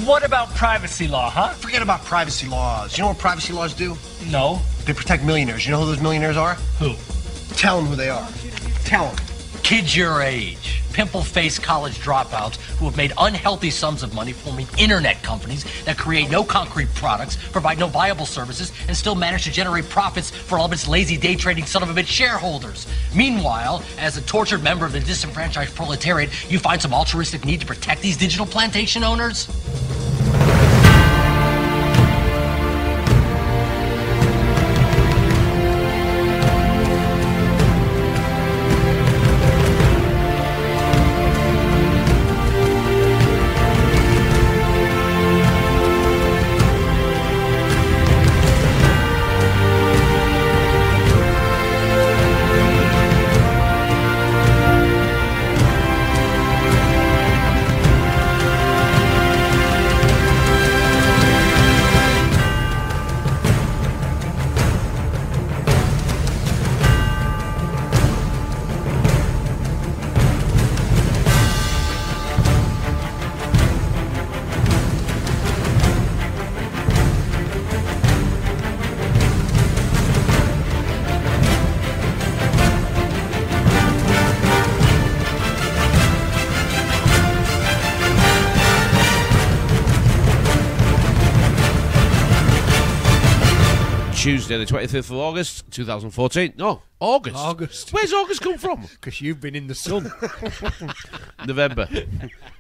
What about privacy law, huh? Forget about privacy laws. You know what privacy laws do? No. They protect millionaires. You know who those millionaires are? Who? Tell them who they are. Tell them. Kids your age, pimple-faced college dropouts who have made unhealthy sums of money forming internet companies that create no concrete products, provide no viable services, and still manage to generate profits for all of its lazy day trading son of a bitch shareholders. Meanwhile, as a tortured member of the disenfranchised proletariat, you find some altruistic need to protect these digital plantation owners? Tuesday, the 25th of August, 2014. No, August. August. Where's August come from? Because you've been in the sun. November.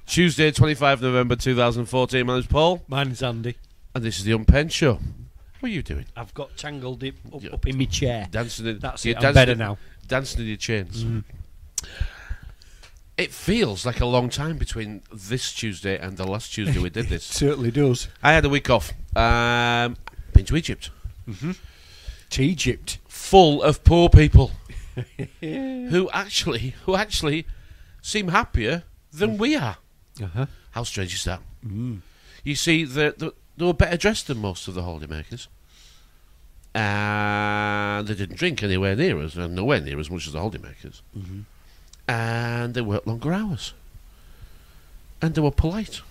Tuesday, 25 November 2014. My name's Paul. Mine's Andy. And this is the Unpenned Show. What are you doing? I've got tangled up in my chair. Dancing in, That's it, I'm better now. Dancing in your chains. It feels like a long time between this Tuesday and the last Tuesday we did this. Certainly does. I had a week off. Been to Egypt. To Egypt. Full of poor people who actually seem happier than we are. How strange is that? You see, they were better dressed than most of the holidaymakers, and they didn't drink anywhere near us, and nowhere near as much as the holidaymakers, and they worked longer hours, and they were polite.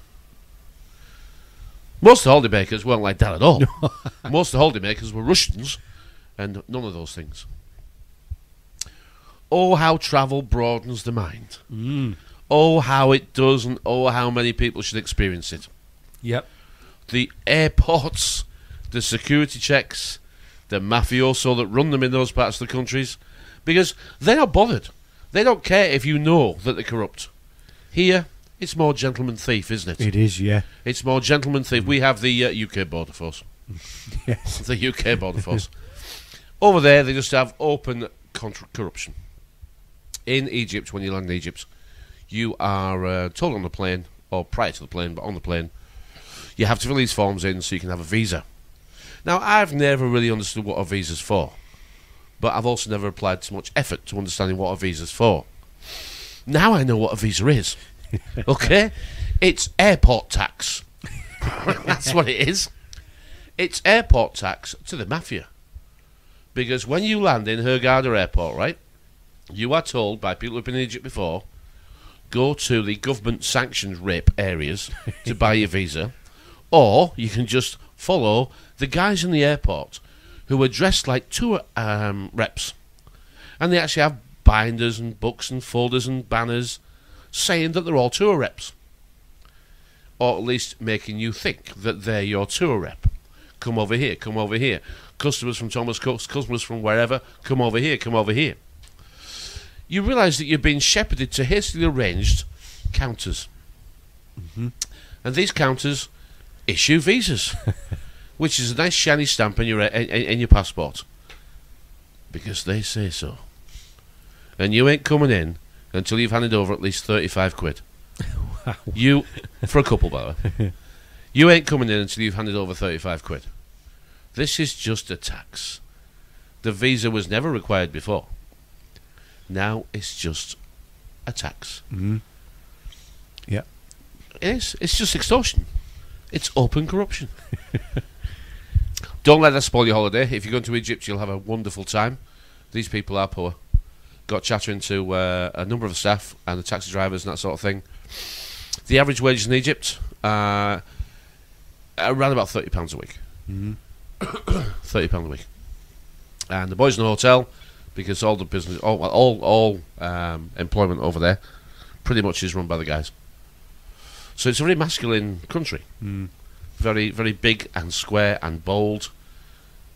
Most of the holidaymakers weren't like that at all. Most of the holidaymakers were Russians, and none of those things. Oh, how travel broadens the mind. Oh, how it does, and oh, how many people should experience it. Yep. The airports, the security checks, the mafioso that run them in those parts of the countries, because they're not bothered. They don't care if you know that they're corrupt. Here, it's more gentleman thief, isn't it? It is, yeah. It's more gentleman thief. We have the UK Border Force. Yes. The UK Border Force. Over there, they just have open corruption. In Egypt, when you land in Egypt, you are told on the plane, or prior to the plane, but on the plane, you have to fill these forms in so you can have a visa. Now, I've never really understood what a visa's for, but I've also never applied too much effort to understanding what a visa's for. Now I know what a visa is. Okay? It's airport tax. That's what it is. It's airport tax to the mafia. Because when you land in Hurghada Airport, right, you are told by people who've been in Egypt before, go to the government-sanctioned rape areas to buy your visa, or you can just follow the guys in the airport who are dressed like tour reps. And they actually have binders and books and folders and banners saying that they're all tour reps. Or at least making you think that they're your tour rep. Come over here, come over here. Customers from Thomas Cook's, customers from wherever, come over here, come over here. You realise that you're being shepherded to hastily arranged counters. And these counters issue visas, which is a nice shiny stamp in your passport. Because they say so. And you ain't coming in until you've handed over at least 35 quid. Wow. You, for a couple, by the way. You ain't coming in until you've handed over 35 quid. This is just a tax. The visa was never required before. Now it's just a tax. Yeah. It is. It's just extortion. It's open corruption. Don't let that spoil your holiday. If you're going to Egypt, you'll have a wonderful time. These people are poor. Got chattering to a number of the staff and the taxi drivers and that sort of thing. The average wages in Egypt, around about £30 a week. £30 a week. And the boys in the hotel, because all the business, all employment over there, pretty much is run by the guys. So it's a very masculine country, very, very big and square and bold,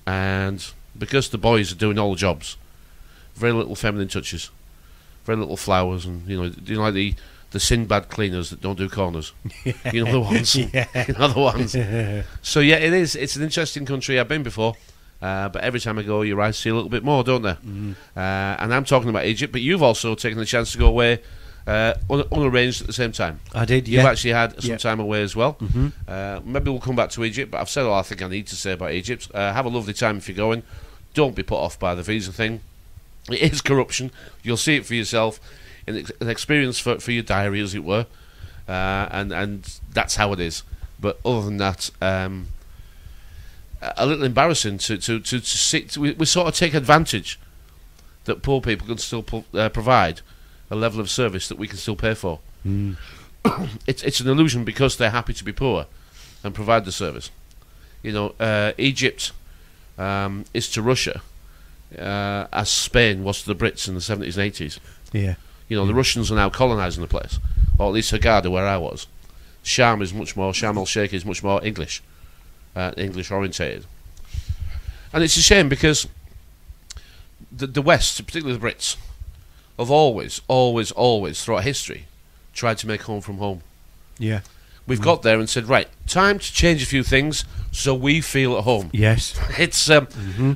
and because the boys are doing all the jobs, very little feminine touches, very little flowers, and like the Sinbad cleaners that don't do corners. You know the ones. You know the ones. So yeah, it is. It's an interesting country. I've been before. But every time I go, your eyes see a little bit more, don't they? And I'm talking about Egypt, but you've also taken the chance to go away unarranged at the same time. I did, You've actually had some time away as well. Maybe we'll come back to Egypt, but I've said all I think I need to say about Egypt. Have a lovely time if you're going. Don't be put off by the visa thing. It is corruption. You'll see it for yourself. An experience for your diary, as it were. And that's how it is. But other than that... a little embarrassing to see. We sort of take advantage that poor people can still provide a level of service that we can still pay for. It's an illusion because they're happy to be poor and provide the service. Egypt is to Russia as Spain was to the Brits in the 70s and 80s. Yeah. The Russians are now colonising the place, or at least Hurghada, where I was. Sharm el-Sheikh is much more English. English orientated, and it's a shame because the West, particularly the Brits, have always throughout history tried to make home from home. Yeah, we've got there and said, right, time to change a few things so we feel at home. Yes, it's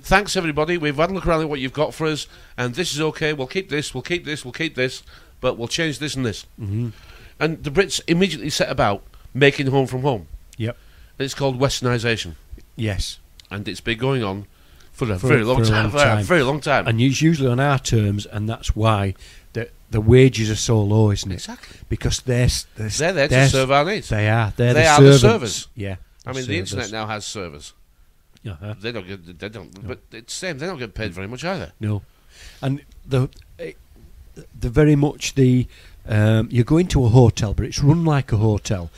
thanks everybody. We've had a look around at what you've got for us, and this is okay. We'll keep this, we'll keep this, we'll keep this, but we'll change this and this. And the Brits immediately set about making home from home. Yep. It's called westernisation. Yes. And it's been going on for a very long time. And it's usually on our terms, and that's why the wages are so low, isn't it? Exactly. Because they're there to serve our needs. They are. They are the servers. Yeah. I mean, the internet now has servers. Uh-huh. They don't, but it's the same. They don't get paid very much either. No. And the very much the... you go into a hotel, but it's run like a hotel.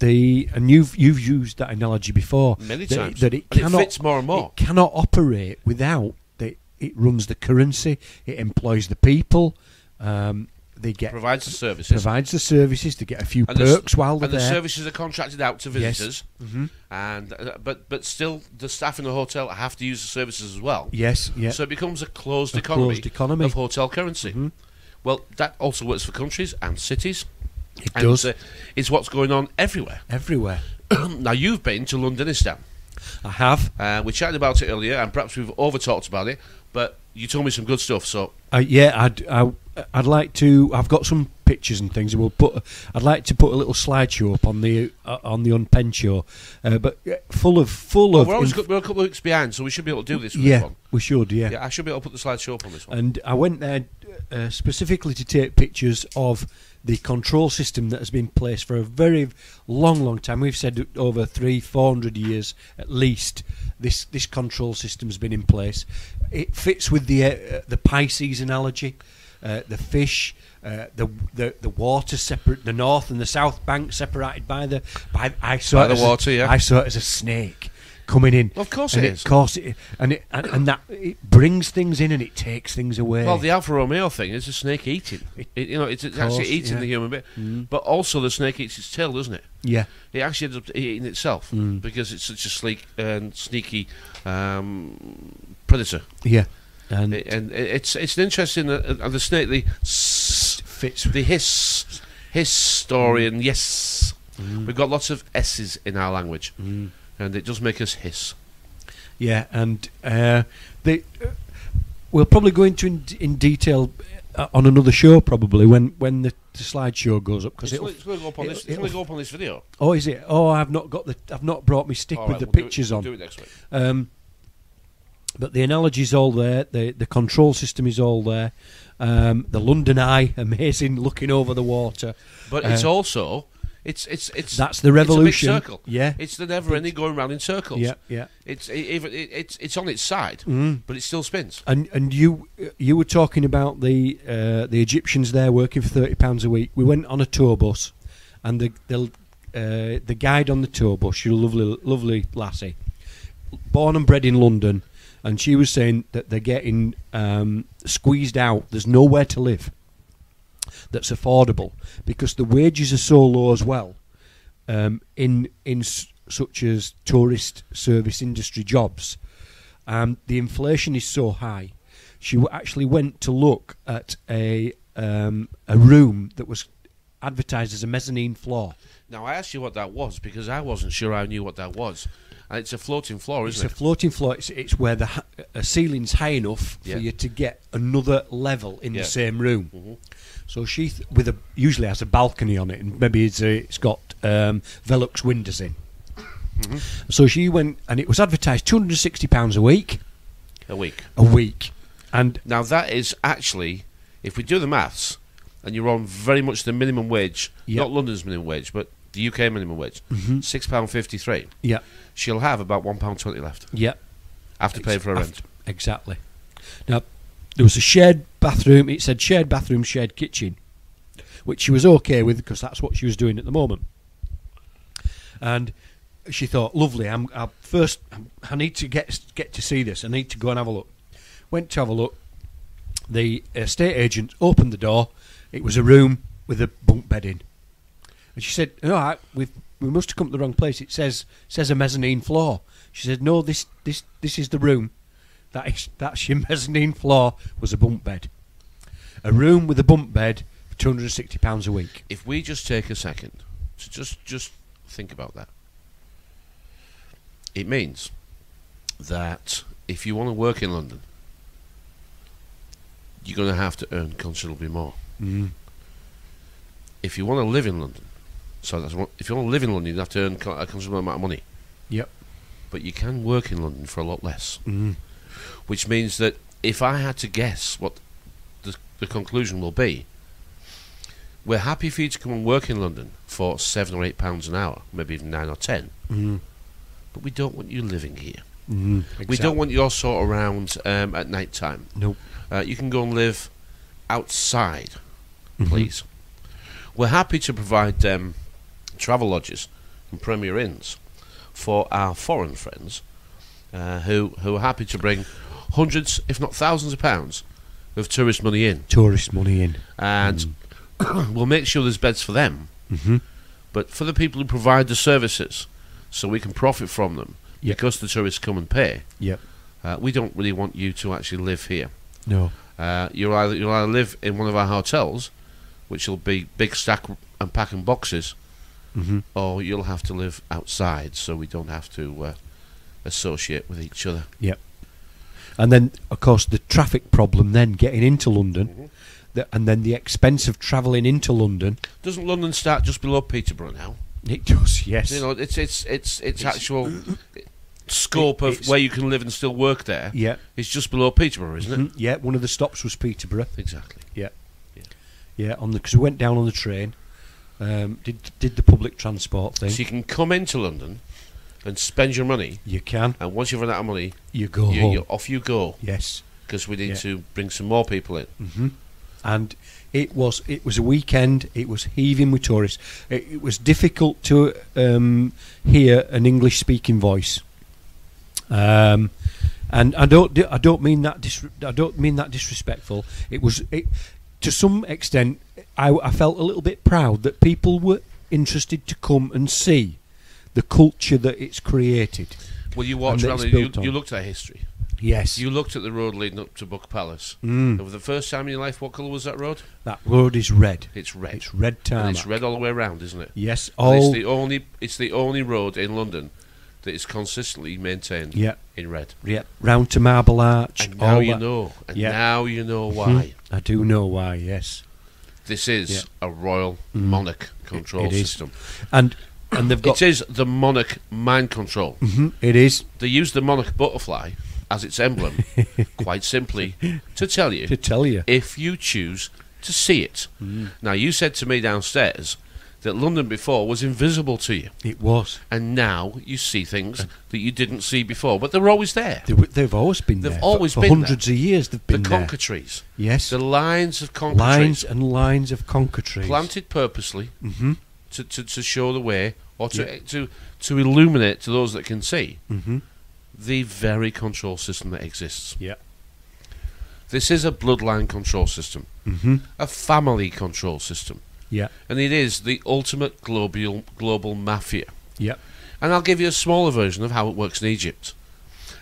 And you've used that analogy before many times. That it cannot, it fits more and more. It cannot operate without it runs the currency. It employs the people. They get provides the services. They get a few perks while they're there. And the services are contracted out to visitors. Yes. And but still, the staff in the hotel have to use the services as well. Yes. Yeah. So it becomes a closed economy of hotel currency. Well, that also works for countries and cities. It does. It's what's going on everywhere. Everywhere. Now, you've been to Londonistan. I have. We chatted about it earlier, and perhaps we've over-talked about it, but you told me some good stuff, so... I'd like to... I've got some pictures and things. I'd like to put a little slideshow up on the Unpenned Show, but full of... We're a couple of weeks behind, so we should be able to do this with this one. We should, yeah. Yeah, I should be able to put the slideshow up on this one. And I went there specifically to take pictures of the control system that has been placed for a very long time. We've said over 300-400 years at least. This control system has been in place. It fits with the Pisces analogy. The fish, the water separate, the north and the south bank separated by the water. Yeah, I saw it as a snake coming in. Well, of course it is. Of course it, and that it brings things in and it takes things away. Well, the Alfa Romeo thing is a snake eating. It's actually eating the human bit, but also the snake eats its tail, doesn't it? Yeah. It actually ends up eating itself because it's such a sleek and sneaky predator. Yeah. And it's an interesting the snake fits the hiss story and yes, we've got lots of S's in our language, and it does make us hiss. Yeah, and we'll probably go into in detail on another show probably when the slideshow goes up because it's going to go up on this. It's going to go up on this video. Oh, is it? Oh, I've not brought my stick with the pictures on. We'll do it next week. But the analogy's all there. The control system is all there. The London Eye, amazing, looking over the water. But it's also it's that's the revolution. It's a big circle. Yeah, it's the never-ending going round in circles. Yeah. It's on its side, but it still spins. And you were talking about the Egyptians there working for £30 a week. We went on a tour bus, and the guide on the tour bus. She's a lovely lassie, born and bred in London, and she was saying that they're getting squeezed out. There's nowhere to live that's affordable because the wages are so low as well. In such as tourist service industry jobs, the inflation is so high. She actually went to look at a room that was advertised as a mezzanine floor. Now, I asked you what that was because I wasn't sure I knew what that was. And it's a floating floor, isn't it? It's a floating floor. It's where the ceiling's high enough for you to get another level in the same room. Mm-hmm. So she, usually has a balcony on it, and maybe it's got Velux windows in. Mm-hmm. So she went, and it was advertised £260 a week. A week. And now that is actually, if we do the maths, and you're on very much the minimum wage, not London's minimum wage, but the UK minimum wage, £6.53. Yeah. She'll have about £1.20 left. Yeah. After paying for her rent. Exactly. Now, there was a shared bathroom. It said shared bathroom, shared kitchen, which she was okay with because that's what she was doing at the moment. And she thought, lovely, I need to get to see this. I need to go and have a look. Went to have a look. The estate agent opened the door. It was a room with a bunk bed in. And she said, all right, we must have come to the wrong place. It says a mezzanine floor. She said, no, this is the room. That's your mezzanine floor was a bunk bed. A room with a bunk bed for £260 a week. If we just take a second to just think about that, it means that if you want to work in London, you're going to have to earn considerably more. Mm. If you want to live in London, if you want to live in London, you have to earn a considerable amount of money. Yep. But you can work in London for a lot less. Mm. Which means that if I had to guess what the conclusion will be, we're happy for you to come and work in London for £7 or £8 an hour, maybe even 9 or 10. Mm. But we don't want you living here. Exactly. We don't want you sort around at night time. Nope. You can go and live outside, please. We're happy to provide travel lodges and Premier Inns for our foreign friends who are happy to bring hundreds, if not thousands of pounds of tourist money in. And we'll make sure there's beds for them. Mm-hmm. But for the people who provide the services, so we can profit from them, because the tourists come and pay, we don't really want you to actually live here. No. You'll either live in one of our hotels, which will be big stack and packing boxes, or you'll have to live outside, so we don't have to associate with each other. Yep. And then, of course, the traffic problem then getting into London, and then the expense of travelling into London. Doesn't London start just below Peterborough now? It does, yes. You know, it's actual scope of where you can live and still work there. Yeah, it's just below Peterborough, isn't it? Yeah, one of the stops was Peterborough. Exactly. Yeah. Because we went down on the train, did the public transport thing. So you can come into London and spend your money. You can. And once you've run out of money, you go home. Off you go. Yes. Because we need to bring some more people in. Mm-hmm. And it was a weekend. It was heaving with tourists. It was difficult to hear an English-speaking voice. And I don't mean that disrespectful. It was to some extent. I felt a little bit proud that people were interested to come and see the culture that it's created. Well, you walked around and you looked at history. Yes. You looked at the road leading up to Buck Palace. And for the first time in your life, what colour was that road? That road is red. It's red. It's red tarmac. And it's red all the way around, isn't it? Yes. It's the only road in London that is consistently maintained in red. Yeah. Round to Marble Arch. And now you know. And now you know why. I do know why, yes. This is a royal monarch control system. And they've got... It is the monarch mind control. It is. They use the monarch butterfly as its emblem, quite simply, to tell you if you choose to see it. Now, you said to me downstairs that London before was invisible to you. It was. And now you see things that you didn't see before, but they're always there. They've always been there. They've always for been hundreds there. of years they've been there. The conker trees. Yes. The lines of conker trees. Lines and lines of conker trees. Planted purposely to show the way, or to illuminate to those that can see the very control system that exists. Yeah. This is a bloodline control system, a family control system. Yeah. And it is the ultimate global mafia. Yeah. And I'll give you a smaller version of how it works in Egypt.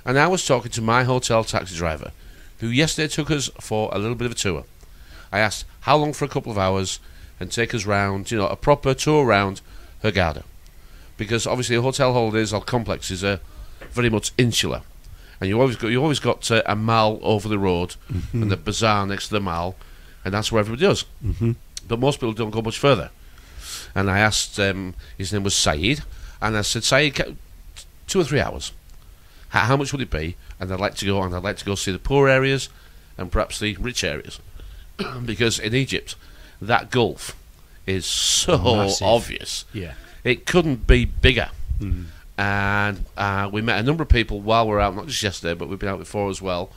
And I was talking to my hotel taxi driver, who yesterday took us for a little bit of a tour. I asked how long for a couple of hours, and take us round, a proper tour around Hurghada. Because obviously hotel holidays or complexes are very much insular. And you always got a mall over the road and the bazaar next to the mall, and that's where everybody does. But most people don't go much further. And I asked, his name was Saeed, and I said, Saeed, 2 or 3 hours. How much would it be? And I'd like to go see the poor areas and perhaps the rich areas. Because in Egypt, that gulf is so massive. obvious. Yeah. It couldn't be bigger. And we met a number of people while we were out, not just yesterday, but we've been out before as well.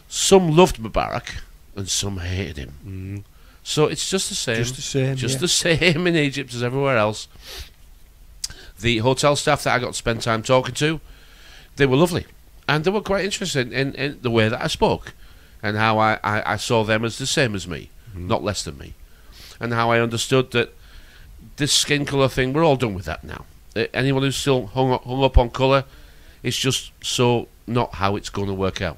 Some loved Mubarak, and some hated him. So it's just the same. The same in Egypt as everywhere else. The hotel staff that I got to spend time talking to, they were lovely. And they were quite interested in the way that I spoke, and how I saw them as the same as me, not less than me. And how I understood that this skin colour thing, we're all done with that now. Anyone who's still hung up on colour, it's just so not how it's going to work out.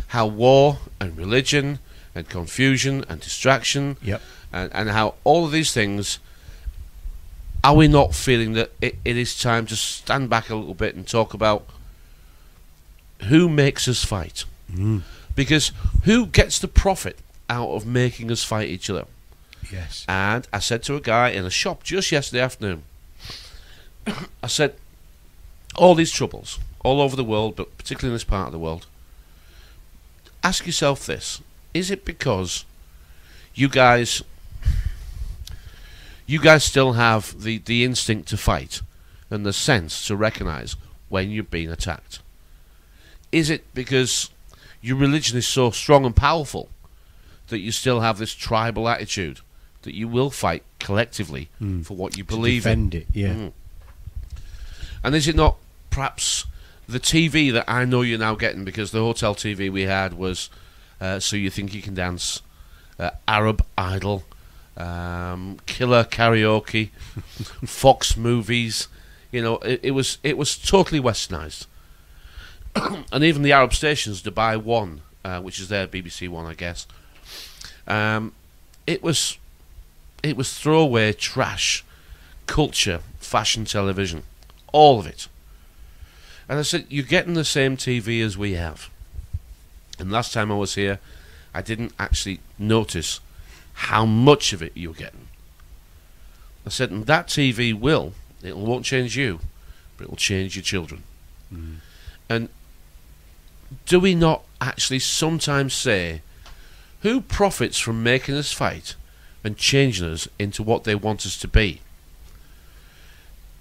How war and religion and confusion and distraction, and how all of these things, are we not feeling that it is time to stand back a little bit and talk about who makes us fight? Because who gets the profit out of making us fight each other? Yes. And I said to a guy in a shop just yesterday afternoon, I said, all these troubles all over the world, but particularly in this part of the world, ask yourself this: is it because you guys still have the instinct to fight and the sense to recognise when you're being attacked? Is it because your religion is so strong and powerful that you still have this tribal attitude that you will fight collectively for what you believe in? Defend it, yeah. And is it not perhaps the TV that I know you're now getting, because the hotel TV we had was So You Think You Can Dance, Arab Idol, Killer Karaoke, Fox Movies. It was totally westernised. And even the Arab stations, Dubai One, which is their BBC One, I guess, it was throwaway trash, culture, fashion television, all of it. And I said, you're getting the same TV as we have. And last time I was here, I didn't actually notice how much of it you're getting. I said, and that TV won't change you, but it will change your children. And do we not actually sometimes say, who profits from making us fight and changing us into what they want us to be?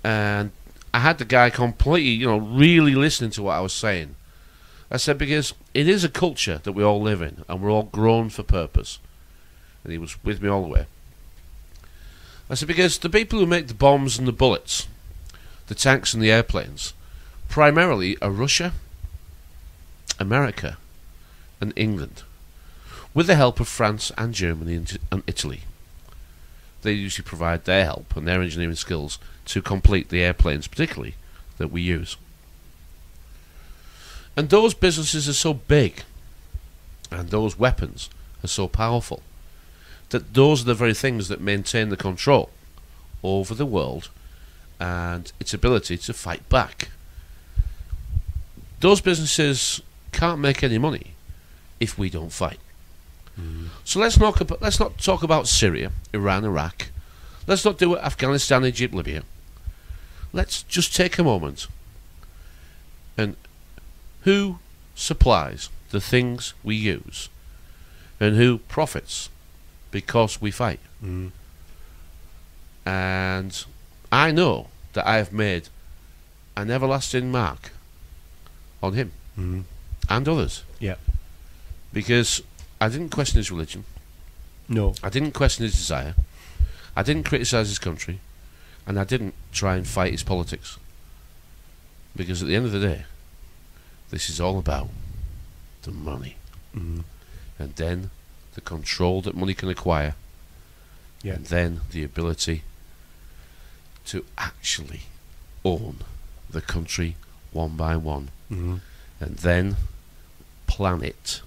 And I had the guy completely, really listening to what I was saying. I said, because it is a culture that we all live in, and we're all grown for purpose. And he was with me all the way. I said, because the people who make the bombs and the bullets, the tanks and the airplanes, primarily are Russia, America, and England, with the help of France and Germany and Italy. They usually provide their help and their engineering skills to complete the airplanes, particularly, that we use. And those businesses are so big, and those weapons are so powerful, that those are the very things that maintain the control over the world and its ability to fight back. Those businesses can't make any money if we don't fight. So let's not talk about Syria, Iran, Iraq. Let's not do it Afghanistan, Egypt, Libya. Let's just take a moment. And who supplies the things we use, and who profits because we fight? And I know that I have made an everlasting mark on him and others. Yeah. Because I didn't question his religion. No. I didn't question his desire. I didn't criticise his country, and I didn't try and fight his politics. Because at the end of the day, this is all about the money. Mm-hmm. And then the control that money can acquire. Yeah. And then the ability to actually own the country one by one. Mm-hmm. And then plan it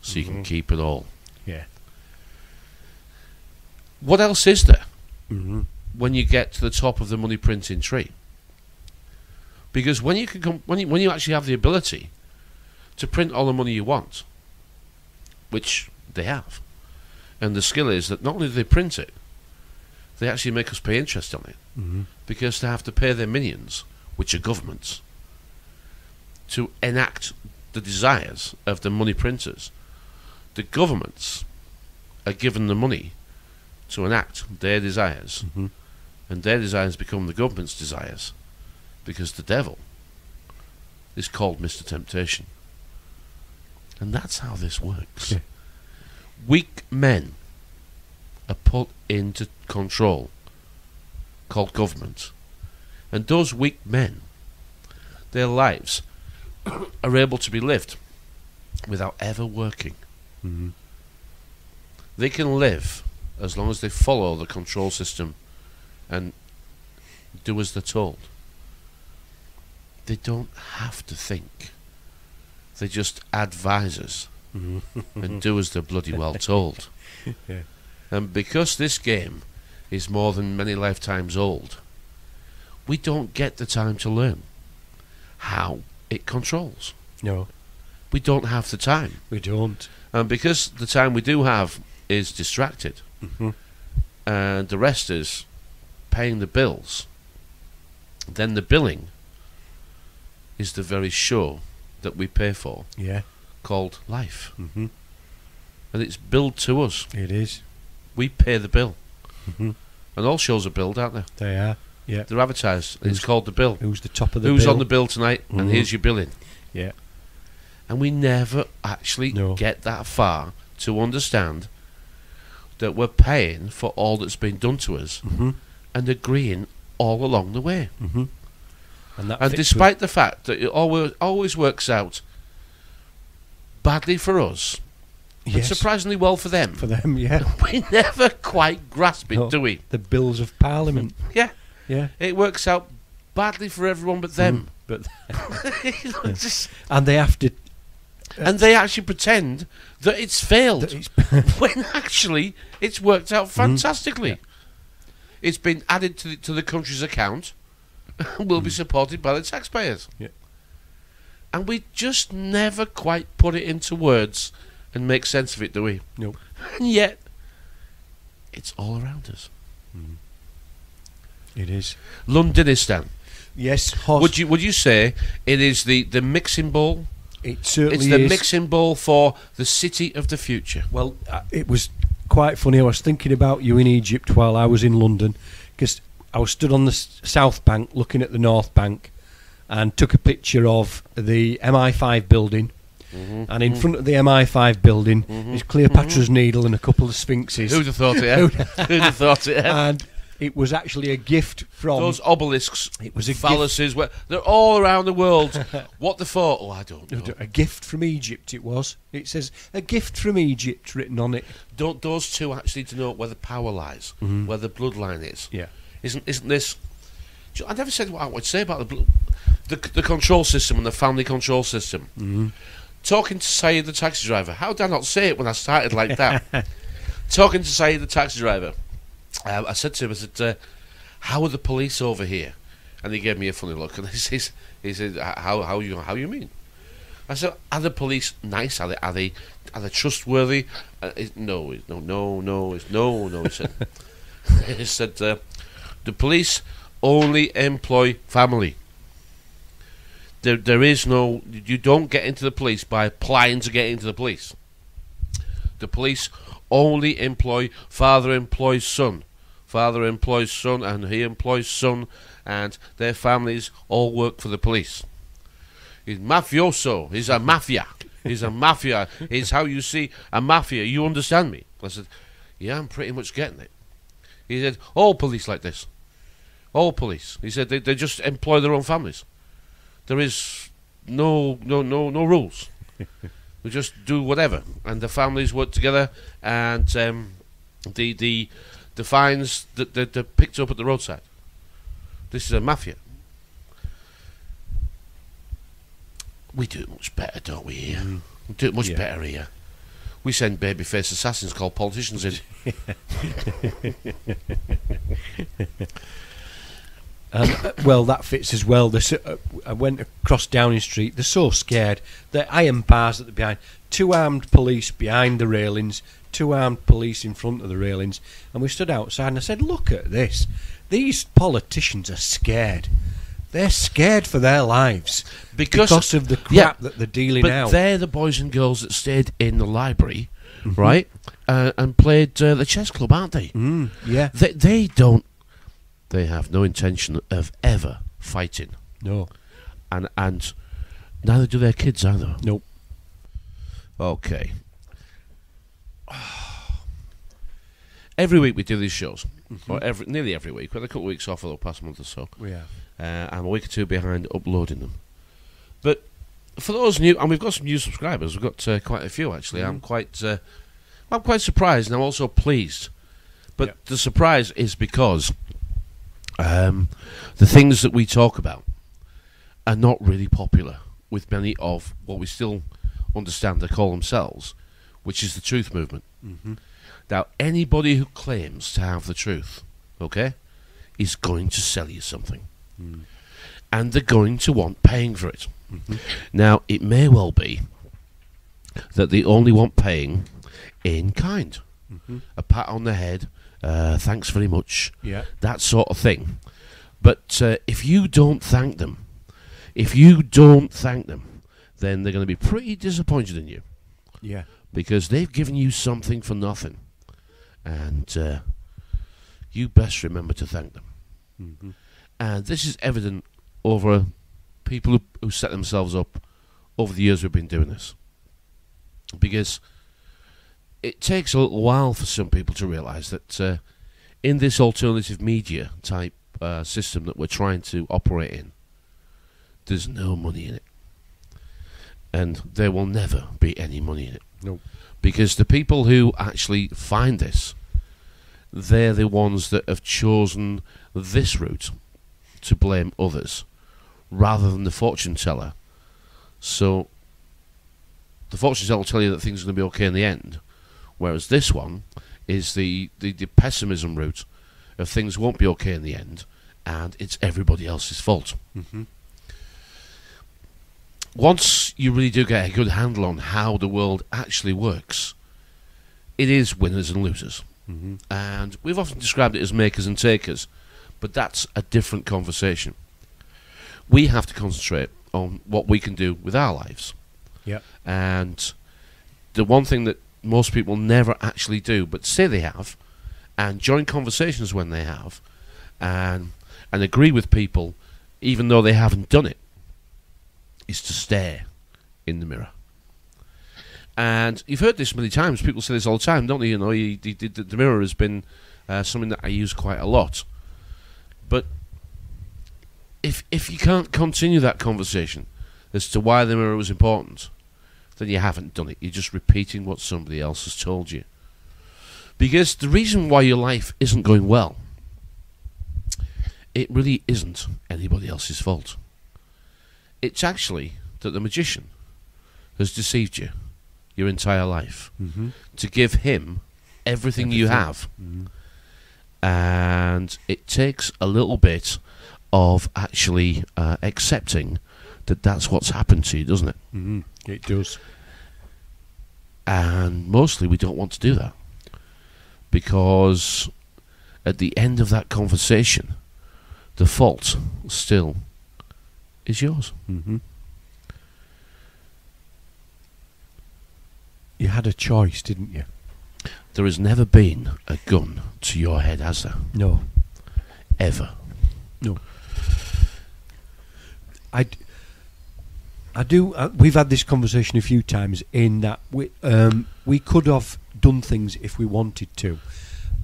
so you can keep it all. Yeah. What else is there Mm-hmm. when you get to the top of the money printing tree? Because when you can when you actually have the ability to print all the money you want, which they have, and the skill is that not only do they print it, they actually make us pay interest on it, because they have to pay their minions, which are governments, to enact the desires of the money printers. The governments are given the money to enact their desires, and their desires become the government's desires, because the devil is called Mr. Temptation. And that's how this works. Yeah. Weak men are put into control, called government. And those weak men, their lives are able to be lived without ever working. Mm-hmm. They can live as long as they follow the control system and do as they're told. They don't have to think. They just advise us and do as they're bloody well told. Yeah. And because this game is more than many lifetimes old, we don't get the time to learn how it controls. No, We don't have the time. we don't. And because the time we do have is distracted, and the rest is paying the bills, then the billing is the very show that we pay for, Yeah. called life. Mm-hmm. And it's billed to us. It is. We pay the bill. Mm-hmm. And all shows are billed, aren't they? They are. Yeah. They're advertised. And it's called the bill. Who's the top of the Who's bill? on the bill tonight? And here's your billing. Yeah. And we never actually No. get that far to understand that we're paying for all that's been done to us and agreeing all along the way. Mm-hmm. And that And fits despite the fact that it always works out badly for us, with, and yes, surprisingly well for them, for them, yeah. we never quite grasp it, No. do we? The bills of Parliament. Yeah. Yeah. It works out badly for everyone but them. But Just- and they have to. and they actually pretend that it's failed, that it's- when actually it's worked out fantastically. Yeah. It's been added to the country's account and will be supported by the taxpayers. Yeah. And we just never quite put it into words and make sense of it, do we? No. And yet, it's all around us. It is. Londonistan. Yes. Would you say it is the mixing bowl? It certainly It's the is. mixing bowl for the city of the future. Well, it was quite funny. I was thinking about you in Egypt while I was in London, because I was stood on the south bank looking at the north bank and took a picture of the MI5 building. And in front of the MI5 building is Cleopatra's Needle and a couple of sphinxes. Who'd have thought it? Who'd have thought it? And it was actually a gift from... Those obelisks, It was a phalluses, they're all around the world. What the thought? Oh, I don't know. A gift from Egypt it was. It says, a gift from Egypt written on it. Don't those two actually need to know where the power lies, where the bloodline is? Yeah. Isn't this? I never said what I would say about the control system and the family control system. Talking to Saeed the taxi driver. How did I not say it when I started like that? Talking to Saeed the taxi driver. I said to him, I said, how are the police over here? And he gave me a funny look, and he said, how you mean? I said, are the police nice? Are they trustworthy? No. He said, he said, the police only employ family. There is no. You don't get into the police by applying to get into the police. The police only employ father employs son. Father employs son, and he employs son, and their families all work for the police. He's mafioso. He's a mafia. He's a mafia. It's how you see a mafia. You understand me? I said, yeah, I'm pretty much getting it. He said, all police like this. All police. He said they just employ their own families. There is no rules. We just do whatever, and the families work together, and the fines that they're picked up at the roadside. This is a mafia. We do it much better, don't we? Here, we do it much better here. We send babyface assassins called politicians in. Well, that fits as well. I went across Downing Street. They're so scared. The iron bars at the behind. 2 armed police behind the railings. 2 armed police in front of the railings. And we stood outside and I said, look at this. These politicians are scared. They're scared for their lives because of the crap that they're dealing out. But they're the boys and girls that stayed in the library, right, and played the chess club, aren't they? Yeah. They don't. They have no intention of ever fighting. No. And neither do their kids either. Nope. Okay. Every week we do these shows, or nearly every week. We had a couple of weeks off for the past month or so. We have. And a week or two behind uploading them. But for those new, and we've got some new subscribers. We've got quite a few actually. I'm quite surprised, and I'm also pleased. But the surprise is because the things that we talk about are not really popular with many of what we still understand they call themselves, which is the truth movement. Now, anybody who claims to have the truth, okay, is going to sell you something. And they're going to want paying for it. Now, it may well be that they only want paying in kind. A pat on the head, thanks very much, that sort of thing. But if you don't thank them, then they're going to be pretty disappointed in you. Yeah. Because they've given you something for nothing. And you best remember to thank them. And this is evident over people who set themselves up over the years we've been doing this. Because it takes a little while for some people to realise that in this alternative media type system that we're trying to operate in, there's no money in it. And there will never be any money in it. Nope. Because the people who actually find this, they're the ones that have chosen this route to blame others rather than the fortune teller. So the fortune teller will tell you that things are going to be okay in the end, whereas this one is the pessimism route of things won't be okay in the end and it's everybody else's fault. Once you really do get a good handle on how the world actually works, it is winners and losers. And we've often described it as makers and takers, but that's a different conversation. We have to concentrate on what we can do with our lives. And the one thing that most people never actually do, but say they have, and join conversations when they have, and agree with people even though they haven't done it, is to stare in the mirror. And you've heard this many times. People say this all the time, don't they? You know, the mirror has been something that I use quite a lot. But if you can't continue that conversation as to why the mirror was important, then you haven't done it. You're just repeating what somebody else has told you. Because the reason why your life isn't going well, it really isn't anybody else's fault. It's actually that the magician has deceived you your entire life to give him everything you have. And it takes a little bit of actually accepting that that's what's happened to you, doesn't it? It does. And mostly we don't want to do that, because at the end of that conversation, the fault still is yours. You had a choice, didn't you? There has never been a gun to your head, has there? No. Ever. No. I do. We've had this conversation a few times. In that we could have done things if we wanted to,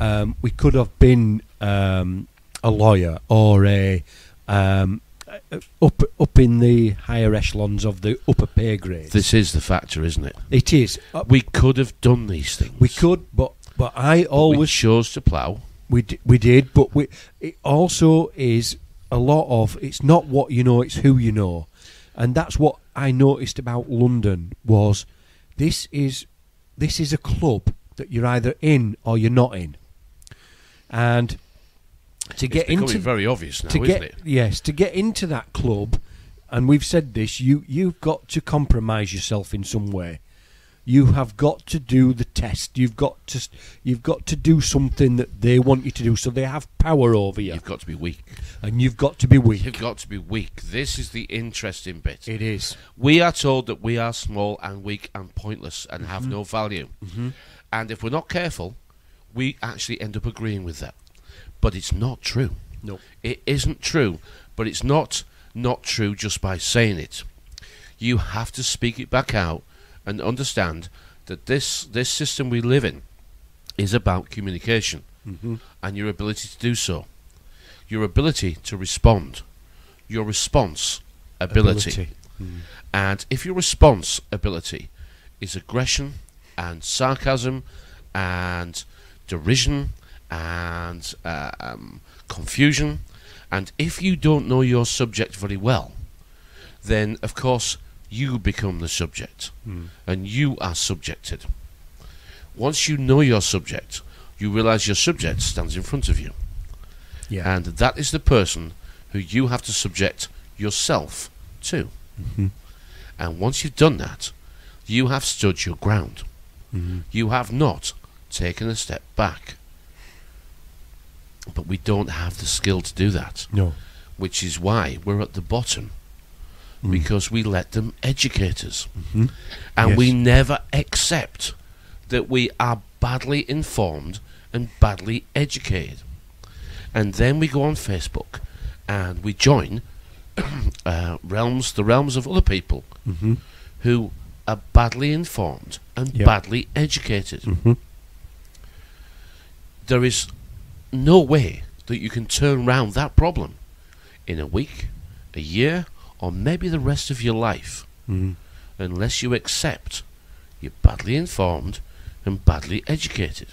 We could have been a lawyer or a up in the higher echelons of the upper pay grades. This is the factor, isn't it? It is. We could have done these things. We could, but I always we chose to plough. We did, but it also is a lot of, it's not what you know, it's who you know. And that's what I noticed about London was this is a club that you're either in or you're not in. And to get into, very obvious now, isn't it? Yes, to get into that club, and we've said this, you've got to compromise yourself in some way. You have got to do the test. You've got to do something that they want you to do, so they have power over you. You've got to be weak. And you've got to be weak. You've got to be weak. This is the interesting bit. It is. We are told that we are small and weak and pointless and have no value. Mm-hmm. And if we're not careful, we actually end up agreeing with that. But it's not true. No. It isn't true. But it's not true just by saying it. You have to speak it back out and understand that this system we live in is about communication and your ability to do so. Your ability to respond. Your response ability. And if your response ability is aggression and sarcasm and derision and confusion, and if you don't know your subject very well, then of course you become the subject and you are subjected. Once you know your subject, you realise your subject stands in front of you. Yeah. And that is the person who you have to subject yourself to. And once you've done that, you have stood your ground. You have not taken a step back. But we don't have the skill to do that. No. Which is why we're at the bottom. Because we let them educate us. And we never accept that we are badly informed and badly educated. And then we go on Facebook and we join the realms of other people who are badly informed and badly educated. There is no way that you can turn around that problem in a week, a year, or maybe the rest of your life, unless you accept you're badly informed and badly educated.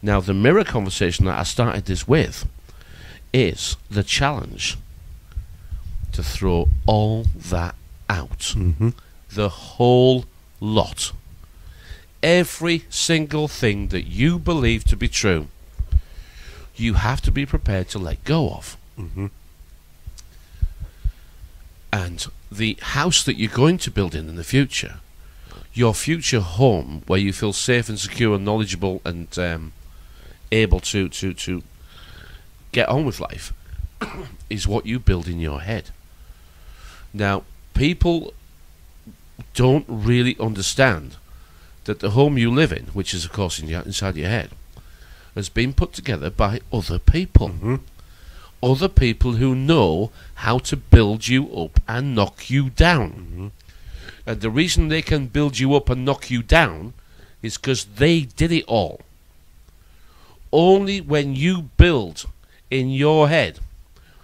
Now, the mirror conversation that I started this with is the challenge to throw all that out. The whole lot. Every single thing that you believe to be true, you have to be prepared to let go of. And the house that you're going to build in the future, your future home where you feel safe and secure and knowledgeable and able to get on with life, is what you build in your head. Now, people don't really understand that the home you live in, which is of course inside your head, has been put together by other people. Other people who know how to build you up and knock you down. And the reason they can build you up and knock you down is because they did it all. Only when you build in your head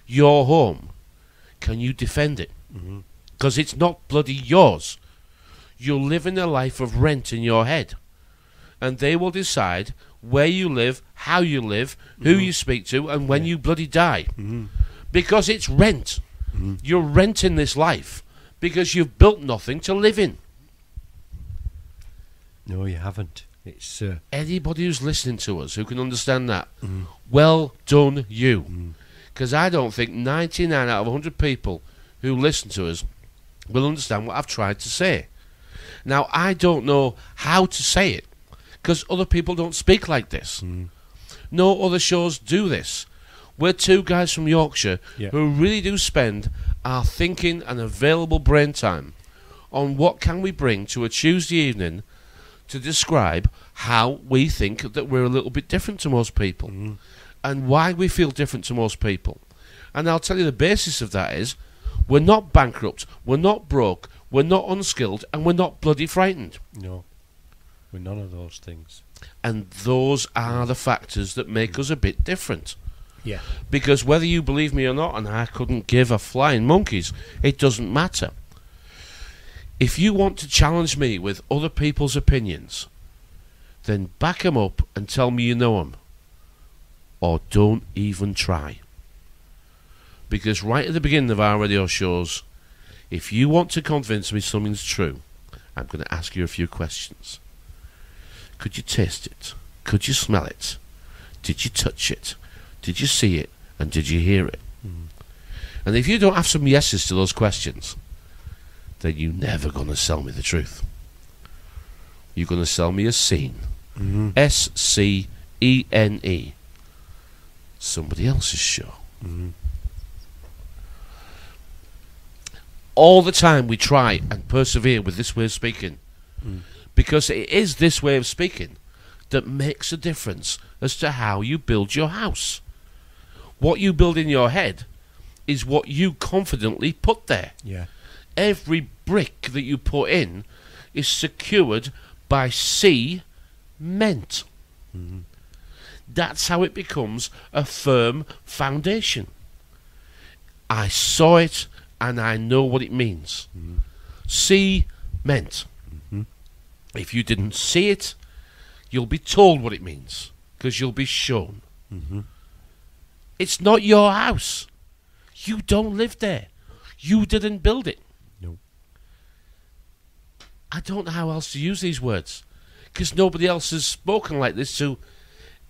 your home can you defend it. Because it's not bloody yours. You're living a life of rent in your head. And they will decide where you live, how you live, who you speak to, and when you bloody die. Because it's rent. You're renting this life because you've built nothing to live in. No, you haven't. It's anybody who's listening to us who can understand that, well done you. Because I don't think 99 out of 100 people who listen to us will understand what I've tried to say. Now, I don't know how to say it, because other people don't speak like this. No other shows do this. We're two guys from Yorkshire who really do spend our thinking and available brain time on what can we bring to a Tuesday evening to describe how we think that we're a little bit different to most people and why we feel different to most people. And I'll tell you the basis of that is we're not bankrupt, we're not broke, we're not unskilled, and we're not bloody frightened. No. We're none of those things. And those are the factors that make us a bit different. Yeah. Because whether you believe me or not, and I couldn't give a flying monkeys, it doesn't matter. If you want to challenge me with other people's opinions, then back 'em up and tell me you know 'em. Or don't even try. Because right at the beginning of our radio shows, if you want to convince me something's true, I'm going to ask you a few questions. Could you taste it? Could you smell it? Did you touch it? Did you see it? And did you hear it? And if you don't have some yeses to those questions, then you're never going to sell me the truth. You're going to sell me a scene. SCENE. Somebody else's show. All the time we try and persevere with this way of speaking, because it is this way of speaking that makes a difference as to how you build your house. What you build in your head is what you confidently put there. Yeah. Every brick that you put in is secured by cement. That's how it becomes a firm foundation. I saw it and I know what it means. Cement. If you didn't see it, you'll be told what it means, because you'll be shown. It's not your house. You don't live there. You didn't build it. No. I don't know how else to use these words, because nobody else has spoken like this to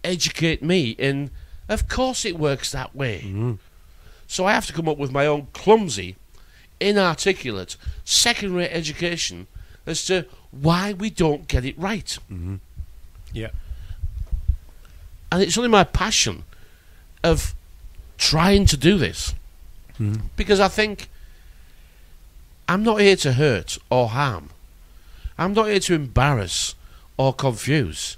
educate me, and of course it works that way. So I have to come up with my own clumsy, inarticulate, second-rate education as to why we don't get it right. Yeah. And it's only my passion of trying to do this, because I think I'm not here to hurt or harm. I'm not here to embarrass or confuse.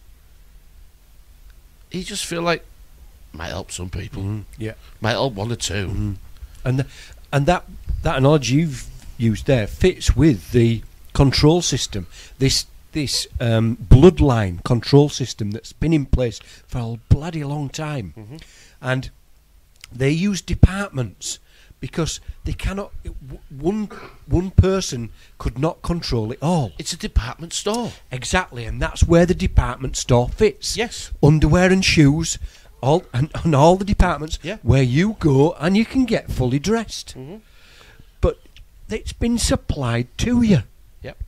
You just feel like might help some people. Yeah. Might help one or two. And that analogy you've used there fits with the control system. This bloodline control system that's been in place for a bloody long time. And they use departments because they cannot. One person could not control it all. It's a department store. Exactly, and that's where the department store fits. Yes. Underwear and shoes, all the departments where you go and you can get fully dressed. But it's been supplied to you. Yep.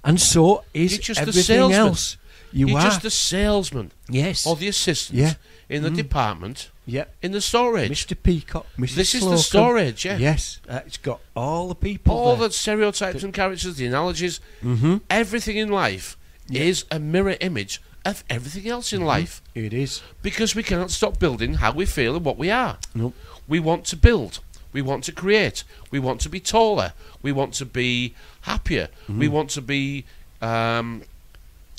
And so is You're just the everything salesman. else. You're just the salesman. Yes. Or the assistant in the department. Yeah. In the storage. Mr. Peacock, Mrs. This is the Slocum. storage, yeah. Yes. It's got all the people All there. the stereotypes and characters, the analogies. Everything in life is a mirror image of everything else in life. It is. Because we cannot stop building how we feel and what we are. Nope. We want to build. We want to create. We want to be taller. We want to be happier. We want to be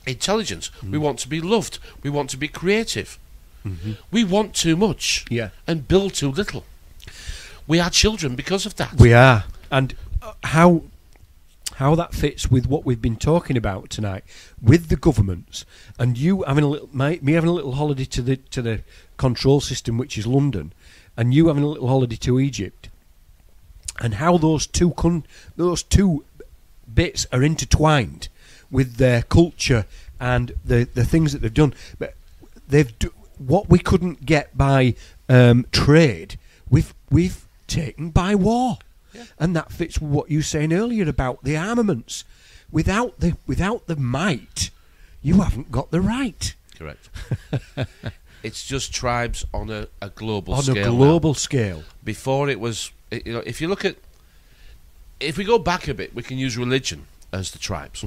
intelligent. We want to be loved. We want to be creative. We want too much and build too little. We are children because of that. We are. And how that fits with what we've been talking about tonight with the governments, and you having me having a little holiday to the control system, which is London, and you having a little holiday to Egypt, and how those two bits are intertwined with their culture and the things that they've done. But what we couldn't get by trade, we've taken by war. And that fits with what you were saying earlier about the armaments. Without the might, you haven't got the right. Correct. It's just tribes on a global On scale. a global scale. Before it was, if we go back a bit, we can use religion as the tribes.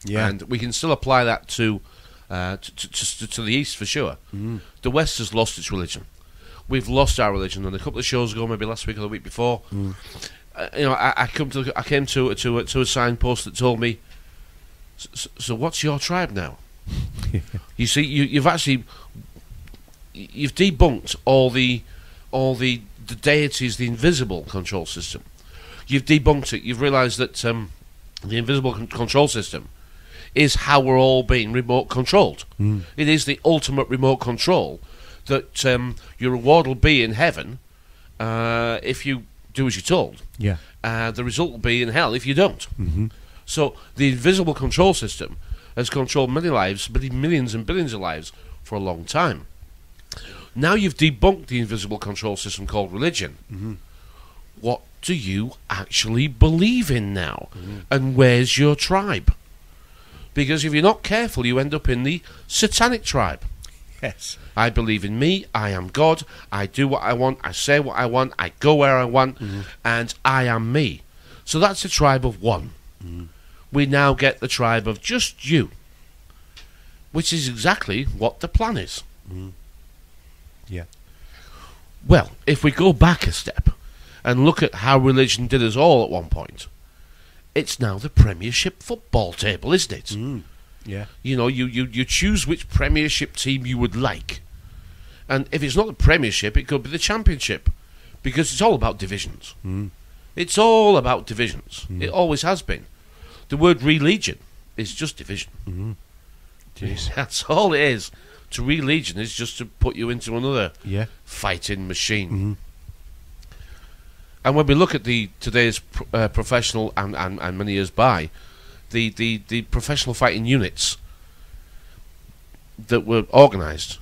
Yeah. And we can still apply that to the East for sure. The West has lost its religion. We've lost our religion. And a couple of shows ago, maybe last week or the week before, I came to a signpost that told me, so what's your tribe now? You see, you've debunked all the deities, the invisible control system. You've debunked it. You've realised that the invisible control system is how we're all being remote controlled. It is the ultimate remote control that your reward will be in heaven if you do as you're told. Yeah. The result will be in hell if you don't. So the invisible control system has controlled many lives, millions and billions of lives for a long time. Now you've debunked the invisible control system called religion. What do you actually believe in now? And where's your tribe? Because if you're not careful, you end up in the satanic tribe. Yes. I believe in me, I am God, I do what I want, I say what I want, I go where I want, and I am me. So that's a tribe of one. We now get the tribe of just you, which is exactly what the plan is. Yeah. Well, if we go back a step and look at how religion did us all at one point, it's now the Premiership football table, isn't it? Yeah. You know, you choose which Premiership team you would like. And if it's not the Premiership, it could be the Championship, because it's all about divisions. It's all about divisions. It always has been. The word religion is just division. That's all it is. To religion is just to put you into another fighting machine. And when we look at today's professional and many years by, the professional fighting units that were organised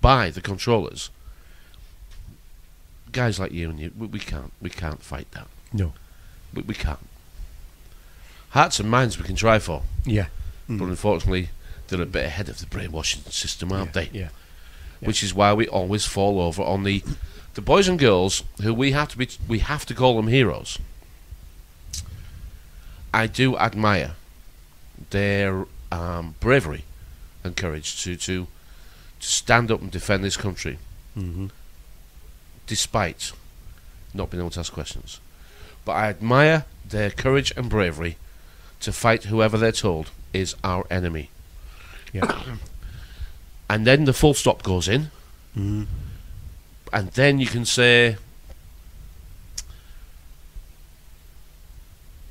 by the controllers, guys like you and you, we can't fight that. No. We can't. Hearts and minds we can try for. Yeah. But unfortunately, they're a bit ahead of the brainwashing system, aren't they? Yeah. Which is why we always fall over on the boys and girls who we have to call them heroes. I do admire their bravery and courage to stand up and defend this country, despite not being able to ask questions. But I admire their courage and bravery to fight whoever they're told is our enemy. Yeah. And then the full stop goes in, and then you can say,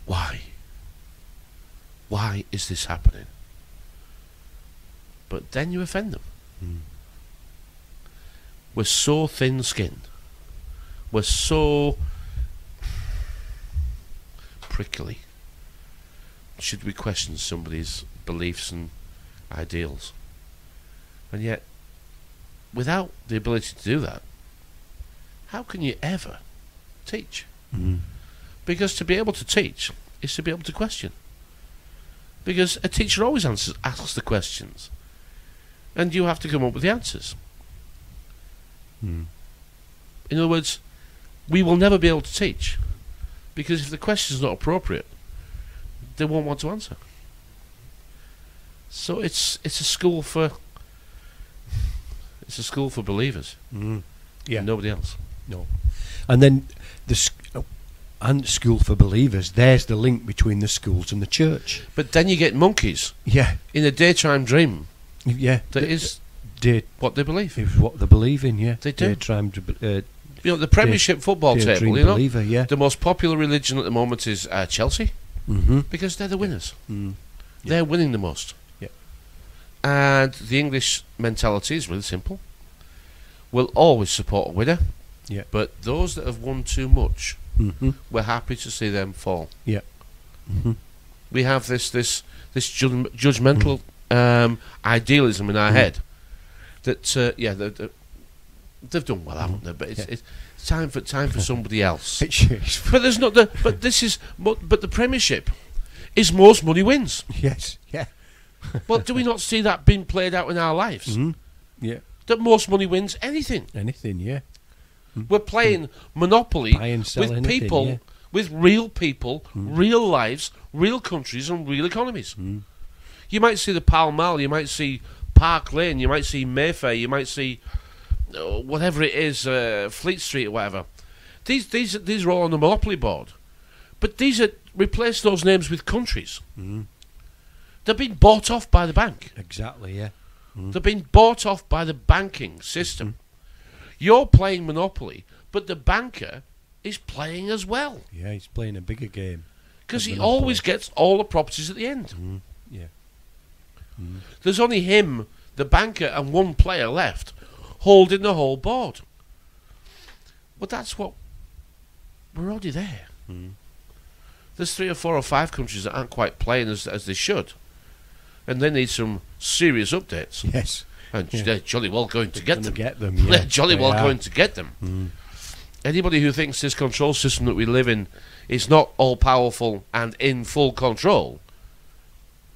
why? Why is this happening? But then you offend them. We're so thin-skinned. We're so prickly. Should we question somebody's beliefs and ideals? And yet, without the ability to do that, how can you ever teach? Because to be able to teach is to be able to question. Because a teacher always asks the questions, and you have to come up with the answers. In other words, we will never be able to teach, because if the question is not appropriate, they won't want to answer. So it's a school for believers. Yeah. Nobody else. No. And then and school for believers. There's the link between the schools and the church. But then you get monkeys. Yeah. In a daytime dream. Yeah. That is what they believe. Is what they believe in. Yeah. They do. Daytime. You know, the Premiership football table. You know, believer, yeah. The most popular religion at the moment is Chelsea, because they're the winners. They're winning the most. Yeah. And the English mentality is really simple. We'll always support a winner. Yeah. But those that have won too much, we're happy to see them fall. Yeah. We have this judgmental idealism in our head that they've done well, haven't they? But it's time for somebody else. But there's not the. But this is. But the Premiership is most money wins. Yes. Yeah. Well, do we not see that being played out in our lives? Yeah. That most money wins anything. Anything. Yeah. We're playing Monopoly Buy and sell with anything, people, yeah. with real people, real lives, real countries, and real economies. You might see the Pall Mall, you might see Park Lane, you might see Mayfair, you might see whatever it is, Fleet Street or whatever. These are all on the Monopoly board, but replace those names with countries. They've been bought off by the bank. Exactly. Yeah. They've been bought off by the banking system. You're playing Monopoly, but the banker is playing as well. Yeah, he's playing a bigger game. Because he always gets all the properties at the end. Yeah. There's only him, the banker, and one player left, holding the whole board. But that's what... We're already there. There's 3 or 4 or 5 countries that aren't quite playing as they should. And they need some serious updates. Yes. And they're jolly well going to get them. Yeah. They're jolly well going to get them. Anybody who thinks this control system that we live in is not all-powerful and in full control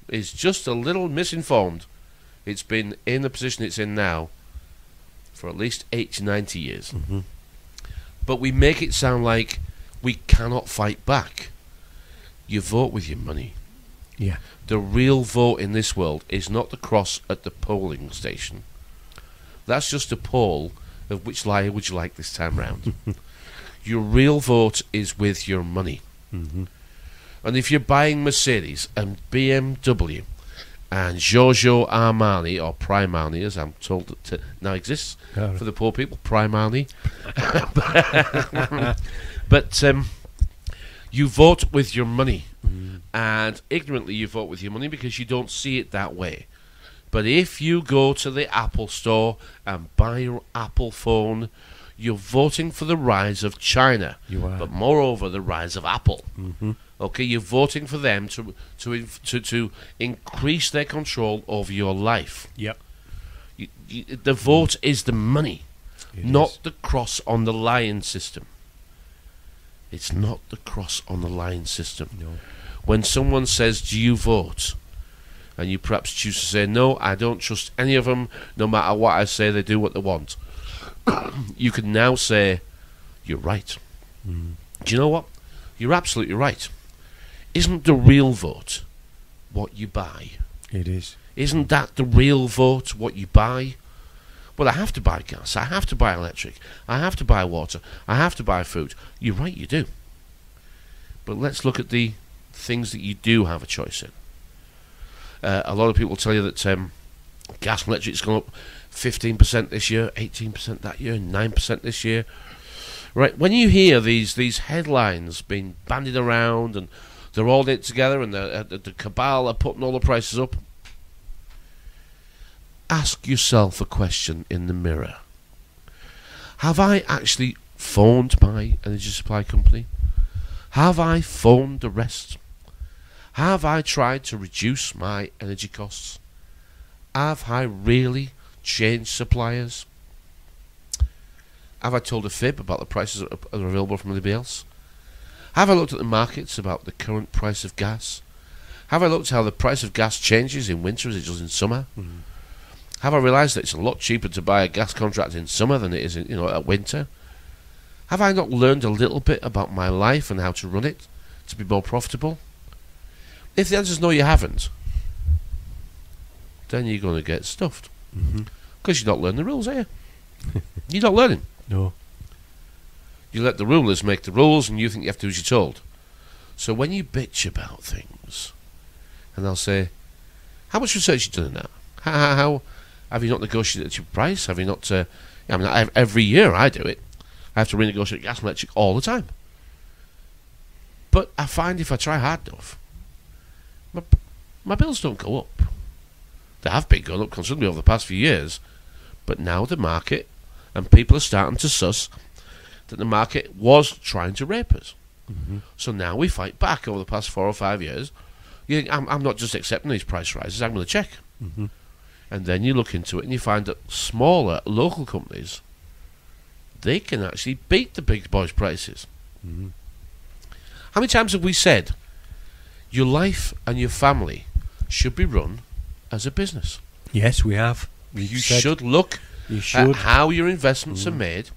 is just a little misinformed. It's been in the position it's in now for at least 80, 90 years. But we make it sound like we cannot fight back. You vote with your money. Yeah. The real vote in this world is not the cross at the polling station. That's just a poll of which liar would you like this time round. Your real vote is with your money. And if you're buying Mercedes and BMW and Giorgio Armani, or Primani, as I'm told that now exists for the poor people, Primani. But you vote with your money. And ignorantly you vote with your money because you don't see it that way. But if you go to the Apple store and buy your Apple phone, you're voting for the rise of China. You are. But moreover, the rise of Apple. Okay, you're voting for them to increase their control over your life. Yep. The vote is the money, not the cross on the line system. It's not the cross on the line system. No. When someone says, do you vote? And you perhaps choose to say, no, I don't trust any of them. No matter what I say, they do what they want. You can now say, you're right. Do you know what? You're absolutely right. Isn't the real vote what you buy? It is. Isn't that the real vote, what you buy? Well, I have to buy gas, I have to buy electric, I have to buy water, I have to buy food. You're right, you do. But let's look at the things that you do have a choice in. A lot of people tell you that gas and electric's gone up 15% this year, 18% that year, 9% this year. Right, when you hear these headlines being bandied around and they're all in it together and the cabal are putting all the prices up, ask yourself a question in the mirror. Have I actually phoned my energy supply company? Have I phoned the rest? Have I tried to reduce my energy costs? Have I really changed suppliers? Have I told a fib about the prices that are available from anybody else? Have I looked at the markets about the current price of gas? Have I looked at how the price of gas changes in winter as it does in summer? Have I realised that it's a lot cheaper to buy a gas contract in summer than it is in, at winter? Have I not learned a little bit about my life and how to run it to be more profitable? If the answer is no, you haven't, then you're going to get stuffed. Because you're not learning the rules, are you? You're not learning. No. You let the rulers make the rules and you think you have to do as you're told. So when you bitch about things, and they'll say, how much research have you done in that? How have you not negotiated your price? Have you not... every year I do it. I have to renegotiate gas and electric all the time. But I find if I try hard enough, my bills don't go up. They have been going up considerably over the past few years, but now the market and people are starting to suss that the market was trying to rape us. So now we fight back over the past 4 or 5 years. You think, I'm not just accepting these price rises, I'm going to check. And then you look into it and you find that smaller local companies, they can actually beat the big boys' prices. How many times have we said your life and your family should be run as a business? Yes, we have. You should look at how your investments are made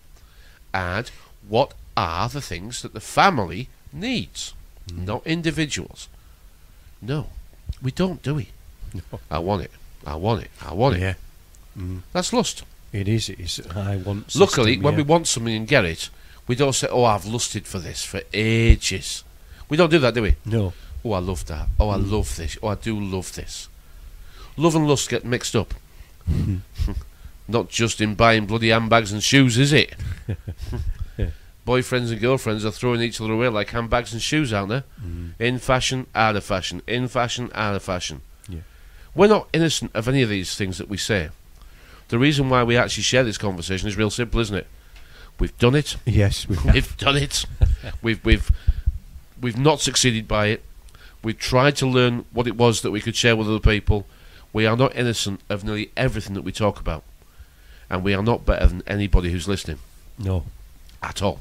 and what are the things that the family needs, not individuals. No, we don't, do we? No. I want it. I want it. I want it. Yeah. That's lust. It is. It is. I want. Luckily, when we want something and get it, we don't say, "Oh, I've lusted for this for ages." We don't do that, do we? No. Oh, I love that. Oh, I love this. Oh, I do love this. Love and lust get mixed up. Not just in buying bloody handbags and shoes, is it? Boyfriends and girlfriends are throwing each other away like handbags and shoes out there. In fashion, out of fashion. In fashion, out of fashion. Yeah. We're not innocent of any of these things that we say. The reason why we actually share this conversation is real simple, isn't it? We've done it. Yes, We've done it. We've not succeeded by it. We've tried to learn what it was that we could share with other people. We are not innocent of nearly everything that we talk about. And we are not better than anybody who's listening. No. At all.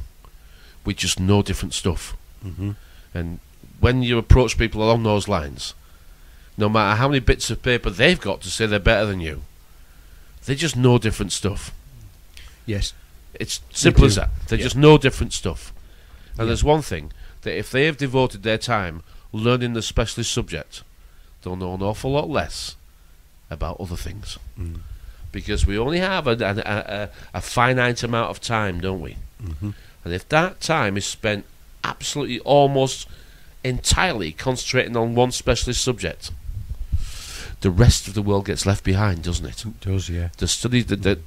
We just know different stuff. Mm-hmm. And when you approach people along those lines, no matter how many bits of paper they've got to say they're better than you, they just know different stuff. Yes. It's simple as that. They just know different stuff. And there's one thing, that if they have devoted their time learning the specialist subject, they'll know an awful lot less about other things. Mm. Because we only have a finite amount of time, don't we? Mm-hmm. And if that time is spent absolutely almost entirely concentrating on one specialist subject, the rest of the world gets left behind, doesn't it? It does, yeah. The studies that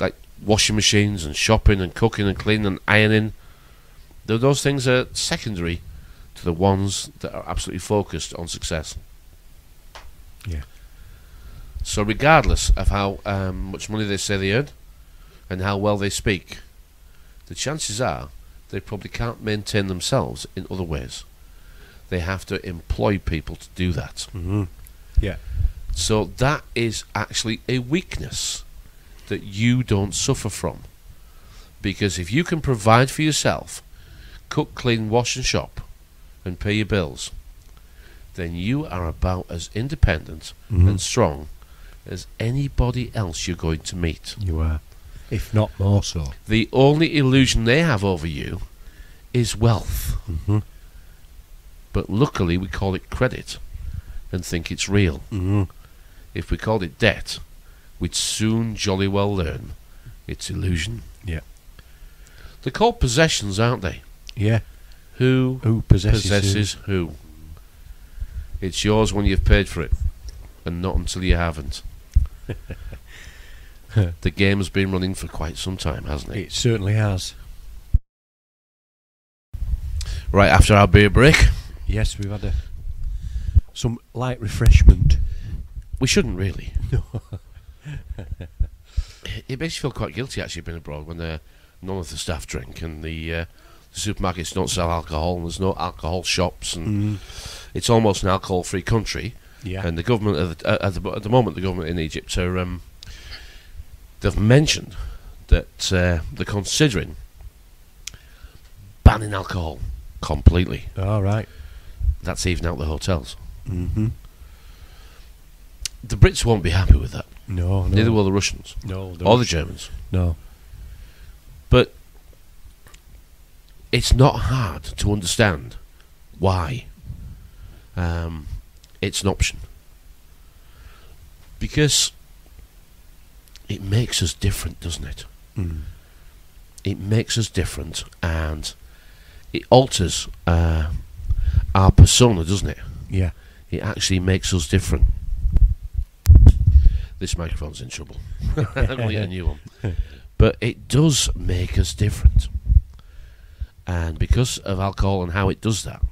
like washing machines and shopping and cooking and cleaning and ironing, those things are secondary to the ones that are absolutely focused on success. Yeah. So regardless of how much money they say they earn and how well they speak, the chances are they probably can't maintain themselves in other ways. They have to employ people to do that. Mm-hmm. Yeah. So that is actually a weakness that you don't suffer from. Because if you can provide for yourself, cook, clean, wash and shop, and pay your bills, then you are about as independent and strong as anybody else you're going to meet. You are. If not more so. The only illusion they have over you is wealth. Mm-hmm. But luckily we call it credit and think it's real. Mm-hmm. If we called it debt, we'd soon jolly well learn it's illusion. Yeah. They're called possessions, aren't they? Yeah. Who possesses who? It's yours when you've paid for it, and not until you haven't. The game's been running for quite some time, hasn't it? It certainly has. Right after our beer break. Yes, we've had some light refreshment. We shouldn't really. No. It makes you feel quite guilty actually being abroad when none of the staff drink and the supermarkets don't sell alcohol and there's no alcohol shops and it's almost an alcohol-free country. Yeah. And the government at the moment, the government in Egypt are they've mentioned that they're considering banning alcohol completely. All right. That's even out the hotels. Mm-hmm. The Brits won't be happy with that. No. Neither will the Russians. No. Or the Germans. No. But it's not hard to understand why it's an option. Because it makes us different, doesn't it? Mm. It makes us different and it alters our persona, doesn't it? Yeah. It actually makes us different. This microphone's in trouble. I'm going to get a new one. But it does make us different. And because of alcohol and how it does that,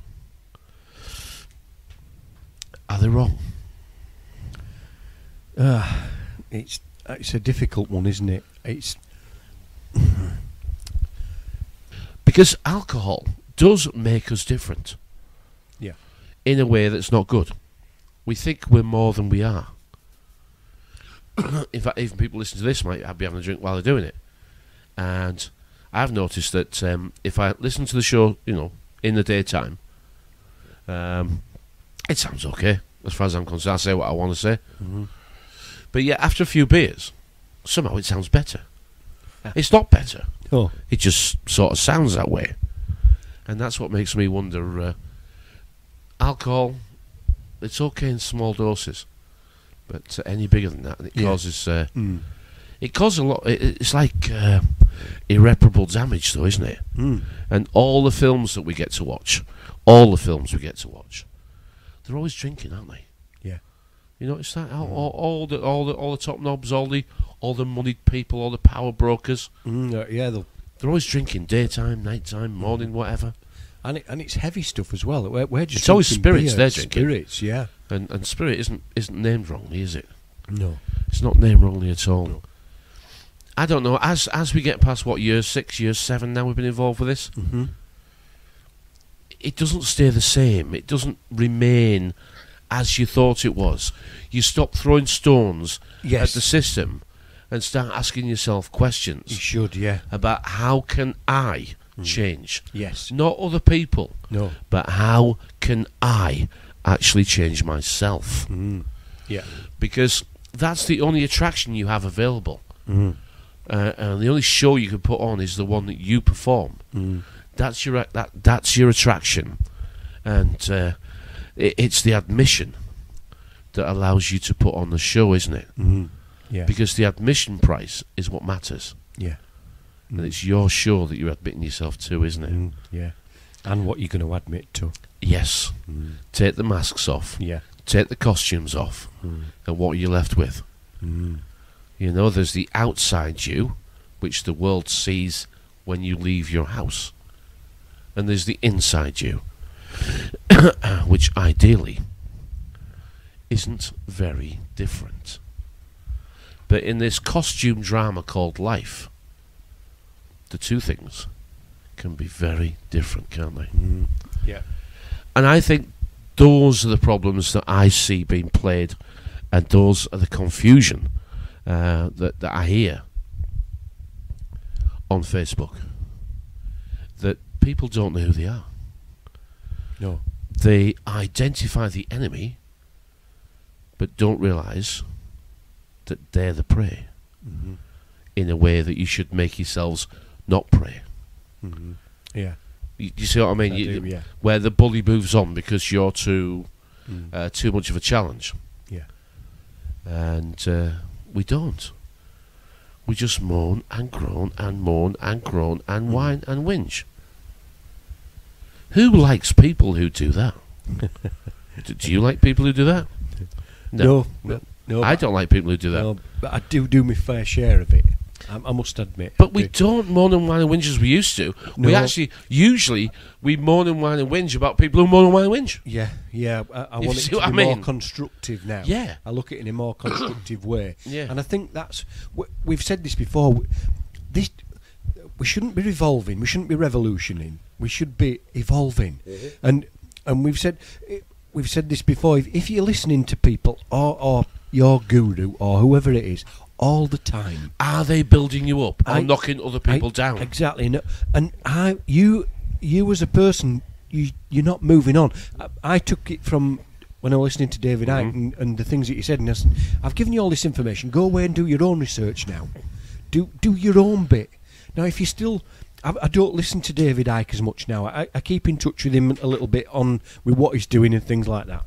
are they wrong? It's a difficult one, isn't it? It's because alcohol does make us different. Yeah. In a way that's not good. We think we're more than we are. In fact, even people listening to this might be having a drink while they're doing it. And I've noticed that if I listen to the show, in the daytime, it sounds okay as far as I'm concerned. I say what I want to say. Mm-hmm. But yeah, after a few beers, somehow it sounds better. It's not better. Oh. It just sort of sounds that way. And that's what makes me wonder, alcohol, it's okay in small doses. But any bigger than that, and it causes it causes a lot. It's like irreparable damage, though, isn't it? Mm. And all the films that we get to watch, they're always drinking, aren't they? Yeah. You notice that? All the top knobs, all the moneyed people, all the power brokers. Yeah, they're always drinking, daytime, nighttime, morning, whatever. And it's heavy stuff as well. We're just it's always drinking spirits beer, they're drinking. Spirits, yeah. And Spirit isn't named wrongly, is it? No. It's not named wrongly at all. No. I don't know. As we get past year 6, year 7 now we've been involved with this, it doesn't stay the same. It doesn't remain as you thought it was. You stop throwing stones at the system and start asking yourself questions. You should, yeah. About how can I change? Yes. Not other people. No. But how can I actually change myself? Yeah. Because that's the only attraction you have available. And the only show you can put on is the one that you perform. That's your that's your attraction, and it's the admission that allows you to put on the show, isn't it? Yeah. Because the admission price is what matters. Yeah. And it's your show that you're admitting yourself to, isn't it? Yeah. And what you're going to admit to. Yes. Take the masks off. Yeah. Take the costumes off. And what are you left with? You know, there's the outside you, which the world sees when you leave your house. And there's the inside you, which ideally isn't very different. But in this costume drama called life, the two things can be very different, can't they? Yeah. And I think those are the problems that I see being played, and those are the confusion that I hear on Facebook. That people don't know who they are. No. They identify the enemy, but don't realise that they're the prey. In a way that you should make yourselves not prey. Yeah. You see what I mean? I do, yeah. Where the bully moves on because you're too much of a challenge. Yeah. And we don't. We just moan and groan and moan and groan and whine and whinge. Who likes people who do that? Do you like people who do that? No. I don't like people who do that. No, but I do my fair share of it. I must admit. But we don't moan and whine and whinge as we used to. No. We actually, usually, we moan and whine and whinge about people who moan and whine and whinge. Yeah. I You want it see to what be I more mean? constructive now. Yeah. I look at it in a more constructive way. Yeah. And I think that's... We've said this before. We shouldn't be revolving. We shouldn't be revolutioning. We should be evolving. And we've said this before. If you're listening to people or your guru or whoever it is all the time, are they building you up or knocking other people down? Exactly. No, and you as a person, you're not moving on. I took it from when I was listening to David Icke and the things that he said, and I said, I've given you all this information. Go away and do your own research now. Do your own bit. Now, if you still... I don't listen to David Icke as much now. I keep in touch with him a little bit with what he's doing and things like that.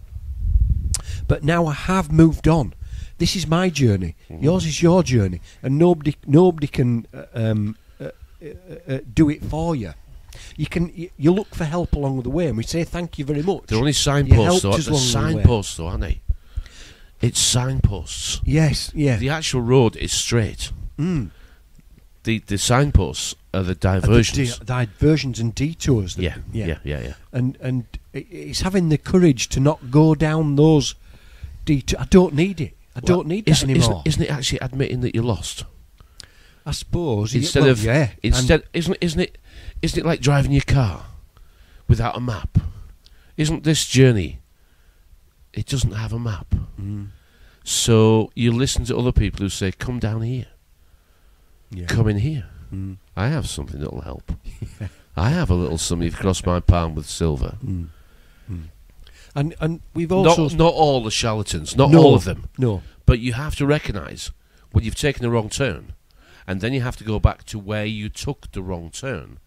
But now I have moved on. This is my journey. Yours is your journey, and nobody can do it for you. You look for help along the way, and we say thank you very much. They're only signposts, though. They're signposts, though, aren't they? It's signposts. Yes, yeah. The actual road is straight. The signposts are the diversions. Diversions and detours. Yeah. And it's having the courage to not go down those detours. I don't need it. I don't need that anymore. Isn't it actually admitting that you're lost? I suppose. Isn't it like driving your car without a map? Isn't this journey? It doesn't have a map. So you listen to other people who say, "Come down here." Yeah. Come in here. I have something that'll help. I have a little something across my palm with silver. And we've also not all the charlatans, not all of them. No. But you have to recognise when you've taken the wrong turn, and then you have to go back to where you took the wrong turn,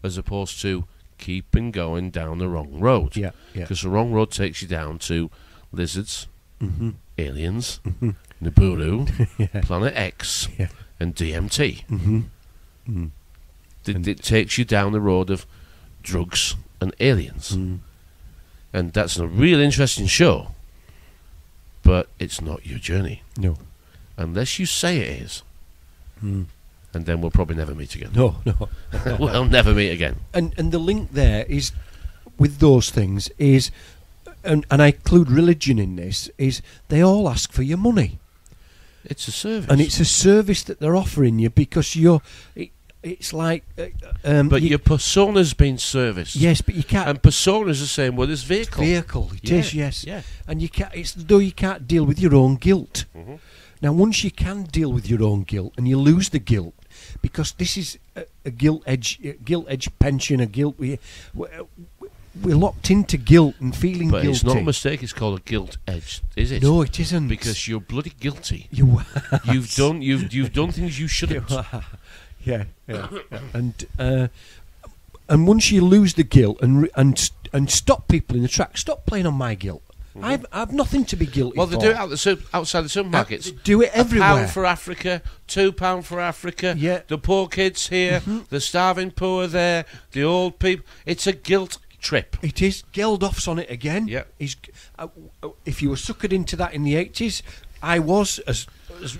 as opposed to keeping going down the wrong road. Yeah. Because the wrong road takes you down to lizards, aliens, Nibiru, Planet X, and DMT. It takes you down the road of drugs and aliens. And that's a real interesting show, but it's not your journey. No. Unless you say it is. And then we'll probably never meet again. No. We'll never meet again. And the link there is, with those things, is and I include religion in this, is they all ask for your money. It's a service. And it's a service that they're offering you because it's like... but your persona's been serviced. Yes, but you can't... And persona's the same word as vehicle. Vehicle, it is, yes. Yeah. And you can't, it's though you can't deal with your own guilt. Mm-hmm. Now, once you can deal with your own guilt and you lose the guilt, because this is a gilt edge pension, a guilt... We're locked into guilt and feeling guilty. But it's not a mistake. It's called a guilt edge, is it? No, it isn't. Because you're bloody guilty. You You've done things you shouldn't. Yeah. And once you lose the guilt and stop people in the track, stop playing on my guilt. Mm-hmm. I've nothing to be guilty Well, for. they do it outside the supermarkets. They do it everywhere. £1 for Africa, £2 for Africa. Yeah. The poor kids here, the starving poor there, the old people. It's a guilt trip. It is. Geldof's on it again. Yeah. If you were suckered into that in the 80s, I was, as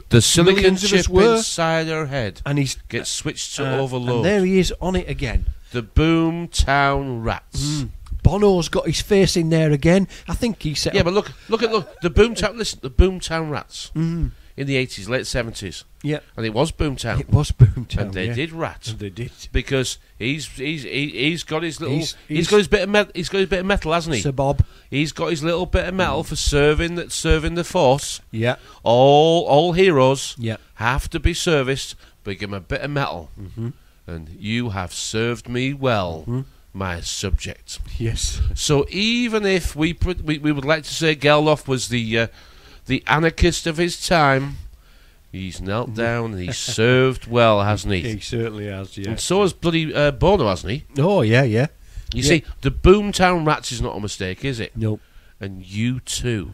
the silicon millions of us chip were, inside her head and he's gets switched to overload. And there he is on it again. The Boomtown Rats. Bono's got his face in there again. I think he said... Yeah, but look. The Boomtown. Listen, the Boomtown Rats in the 80s, late 70s. Yeah. And it was Boomtown. It was Boomtown. And they did rat. And they did. Because he's got his little he's got his bit of metal, hasn't he? Sir Bob. He's got his little bit of metal for serving the force. Yeah. All heroes Yeah. have to be serviced, but give him a bit of metal. And you have served me well, my subject. Yes. So even if we would like to say Geldof was the anarchist of his time, he's knelt down and he's served well, hasn't he? He certainly has, yeah. And so has bloody Bono, hasn't he? Oh, yeah. You see, the Boomtown Rats is not a mistake, is it? Nope. And you too.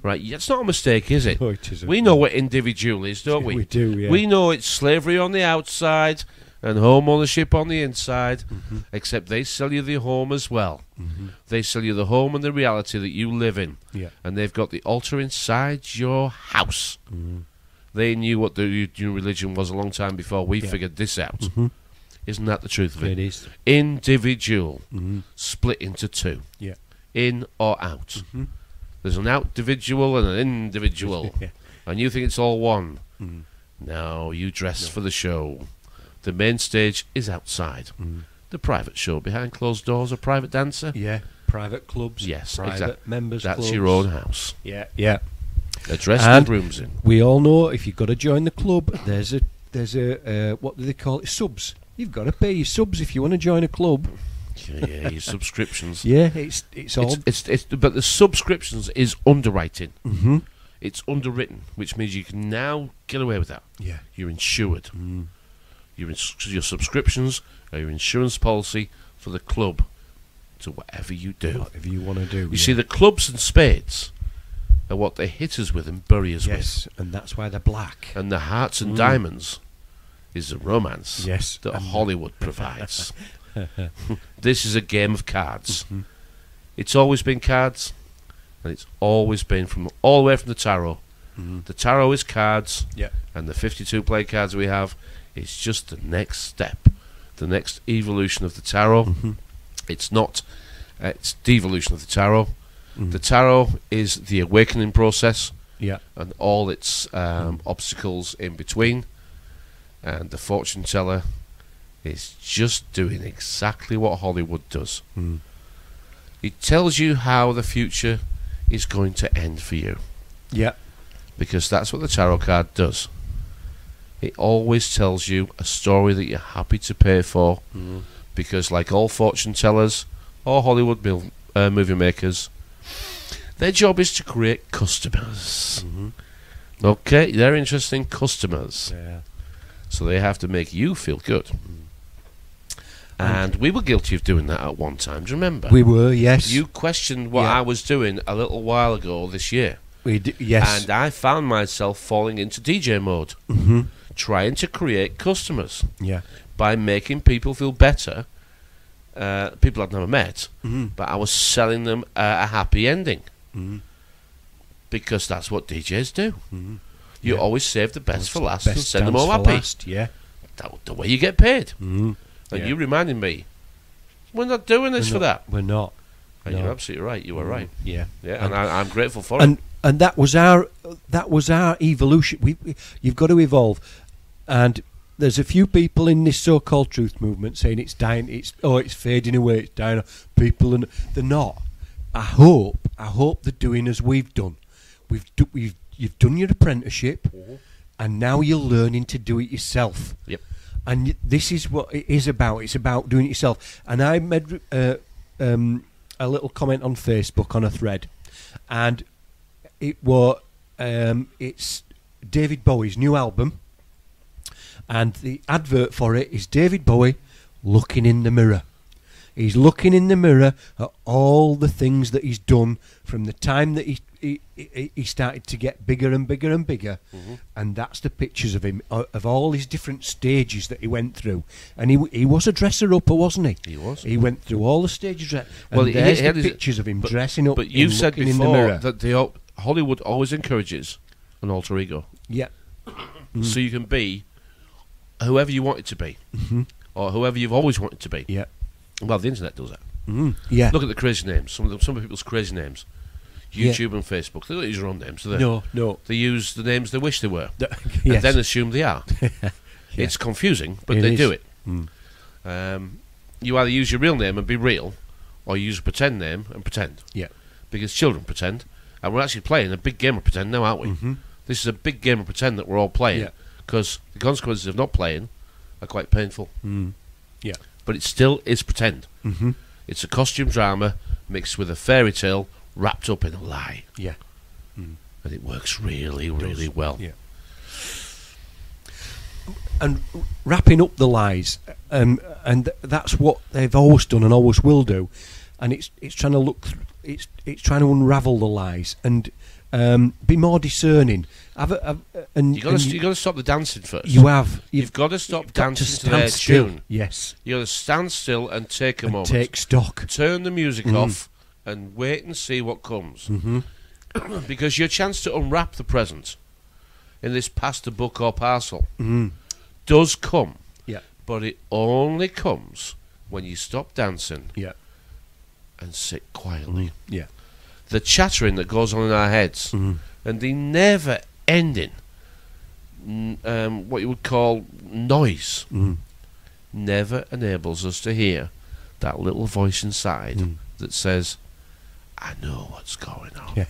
Right, it's not a mistake, is it? No, it isn't. We know what individual is, don't we? We do, yeah. We know it's slavery on the outside and home ownership on the inside, except they sell you the home as well. They sell you the home and the reality that you live in. Yeah. And they've got the altar inside your house. They knew what the new religion was a long time before we figured this out. Isn't that the truth of it? It is. Individual, split into two. Yeah. In or out. There's an out-dividual and an individual. Yeah. And you think it's all one. No, you dress for the show. The main stage is outside. The private show behind closed doors, a private dancer. Yeah. Private clubs. Yes, private exactly. members That's clubs. your own house. Yeah. A dressed And rooms in. We all know if you've got to join the club, there's a what do they call it? Subs. You've got to pay your subs if you want to join a club. Yeah, your subscriptions. Yeah, it's all. But the subscriptions is underwriting. It's underwritten, which means you can now get away with that. Yeah. You're insured. Your subscriptions are your insurance policy for the club to whatever you do. Whatever you want to do. You see, the clubs and spades are what they hit us with and bury us with. Yes, and that's why they're black. And the hearts and diamonds is the romance that and Hollywood provides. This is a game of cards. It's always been cards, and it's always been from all the way from the tarot. The tarot is cards, and the 52 play cards we have is just the next step, the next evolution of the tarot. It's not, it's devolution of the tarot. The tarot is the awakening process, and all its obstacles in between. And the fortune teller is just doing exactly what Hollywood does. It tells you how the future is going to end for you. Yeah. Because that's what the tarot card does. It always tells you a story that you're happy to pay for. Because like all fortune tellers or Hollywood movie makers, their job is to create customers. Okay, they're interesting customers. Yeah. So they have to make you feel good. And we were guilty of doing that at one time. Do you remember? We were, yes. You questioned what I was doing a little while ago this year. Yes. And I found myself falling into DJ mode. Trying to create customers. Yeah. By making people feel better. People I'd never met. But I was selling them a happy ending. Because that's what DJs do. You always save the best for last and send them all happy. That's the way you get paid. And you reminded me, we're not doing this for that. We're not. And No. you're absolutely right. You were right. Yeah. Yeah, and I'm grateful for it. And that was our evolution. You've got to evolve, and there's a few people in this so-called truth movement saying it's dying. It's fading away. It's dying. People, and they're not. I hope they're doing as we've done. You've done your apprenticeship, and now you're learning to do it yourself. Yep. And this is what it is about. It's about doing it yourself. And I made a little comment on Facebook on a thread, and it's David Bowie's new album, and the advert for it is David Bowie looking in the mirror. He's looking in the mirror at all the things that he's done from the time that he started to get bigger and bigger and bigger, and that's the pictures of him, of all his different stages that he went through. And he was a dresser-upper, wasn't he? He was. He went through all the stages. And Well, there's the pictures of him dressing up. But you said looking in the mirror. before that Hollywood always encourages an alter ego. Yeah. So you can be whoever you want it to be, or whoever you've always wanted to be. Yeah. Well, the internet does that. Yeah. Look at the crazy names. Some of people's crazy names. YouTube and Facebook. They don't use their own names, do they? No. They use the names they wish they were, Yes. and then assume they are. It's confusing, but they do it. You either use your real name and be real, or you use a pretend name and pretend. Yeah. Because children pretend, and we're actually playing a big game of pretend now, aren't we? This is a big game of pretend that we're all playing, because the consequences of not playing are quite painful. Yeah. But it still is pretend. It's a costume drama mixed with a fairy tale wrapped up in a lie. Yeah. And it works really, really well. Yeah. And wrapping up the lies, and that's what they've always done and always will do. And it's trying to look. It's trying to unravel the lies and be more discerning. You got to stop the dancing first. You've got to stop dancing to stand their still. tune. Yes. You got to stand still and take a moment. Take stock. Turn the music off and wait and see what comes. Because your chance to unwrap the present in this pasta book or parcel does come. Yeah. But it only comes when you stop dancing Yeah. and sit quietly. Yeah. The chattering that goes on in our heads and the never ending what you would call noise never enables us to hear that little voice inside that says, I know what's going on.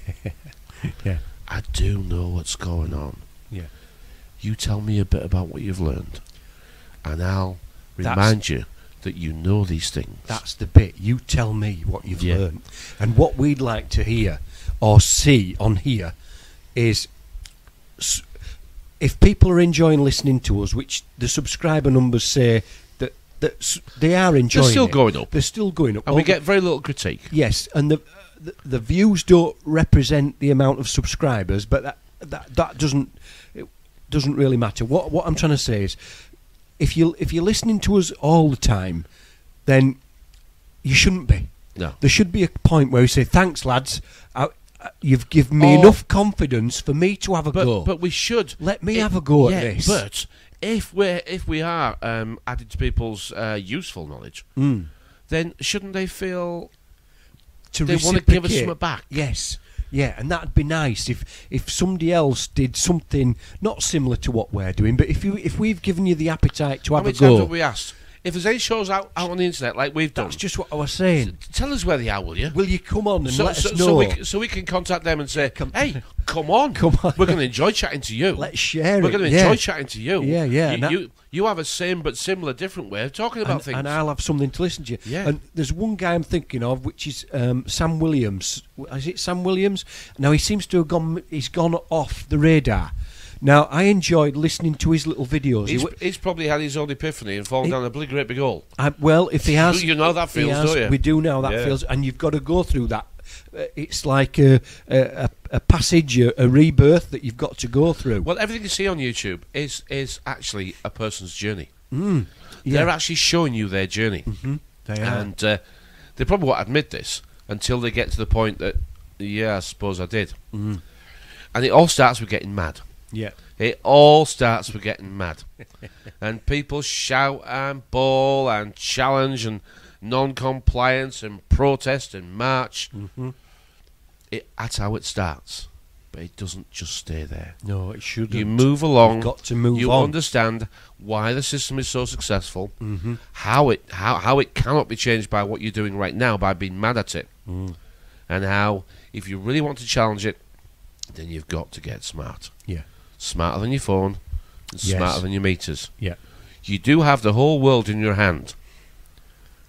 Yeah. I do know what's going on. Yeah. You tell me a bit about what you've learned, and I'll remind you that you know these things. That's the bit. You tell me what you've learned. And what we'd like to hear or see on here is, if people are enjoying listening to us, which the subscriber numbers say that they are enjoying. They're still going up. They're still going up. And we get very little critique. Yes, and the views don't represent the amount of subscribers, but that doesn't really matter. What I'm trying to say is, if you're listening to us all the time, then you shouldn't be. No. There should be a point where you say, thanks lads, you've given me enough confidence for me to have a go. But we should let me have a go at this. But if we are added to people's useful knowledge, then shouldn't they feel they want to give us something back? Yes. Yeah, and that'd be nice if somebody else did something not similar to what we're doing, but if we've given you the appetite to have a go. How many times have we asked? If there's any shows out on the internet like we've done, that's just what I was saying. Tell us where they are, will you? Will you come on and let us know? So we can contact them and say, hey, come on. We're going to enjoy chatting to you. Let's share We're going to enjoy chatting to you. Yeah. You have a same but similar different way of talking about things. And I'll have something to listen to. Yeah. And there's one guy I'm thinking of, which is Sam Williams. Is it Sam Williams? Now, he seems to have gone off the radar. Now, I enjoyed listening to his little videos. He's probably had his own epiphany and fallen down a bloody great big hole. Well, if he has... You know that feels, don't you? We do know that feels, and you've got to go through that. It's like a passage, a rebirth that you've got to go through. Well, everything you see on YouTube is actually a person's journey. Yeah. They're actually showing you their journey. They are. And they probably won't admit this until they get to the point that, I suppose I did. And it all starts with getting mad. Yeah. It all starts with getting mad. And people shout and bawl and challenge and non-compliance and protest and march. That's how it starts. But it doesn't just stay there. No, it shouldn't. You move along. You've got to move you on. understand why the system is so successful, how it cannot be changed by what you're doing right now, by being mad at it, and how, if you really want to challenge it, then you've got to get smart. Yeah. Smarter than your phone, and smarter than your meters. Yeah. You do have the whole world in your hand,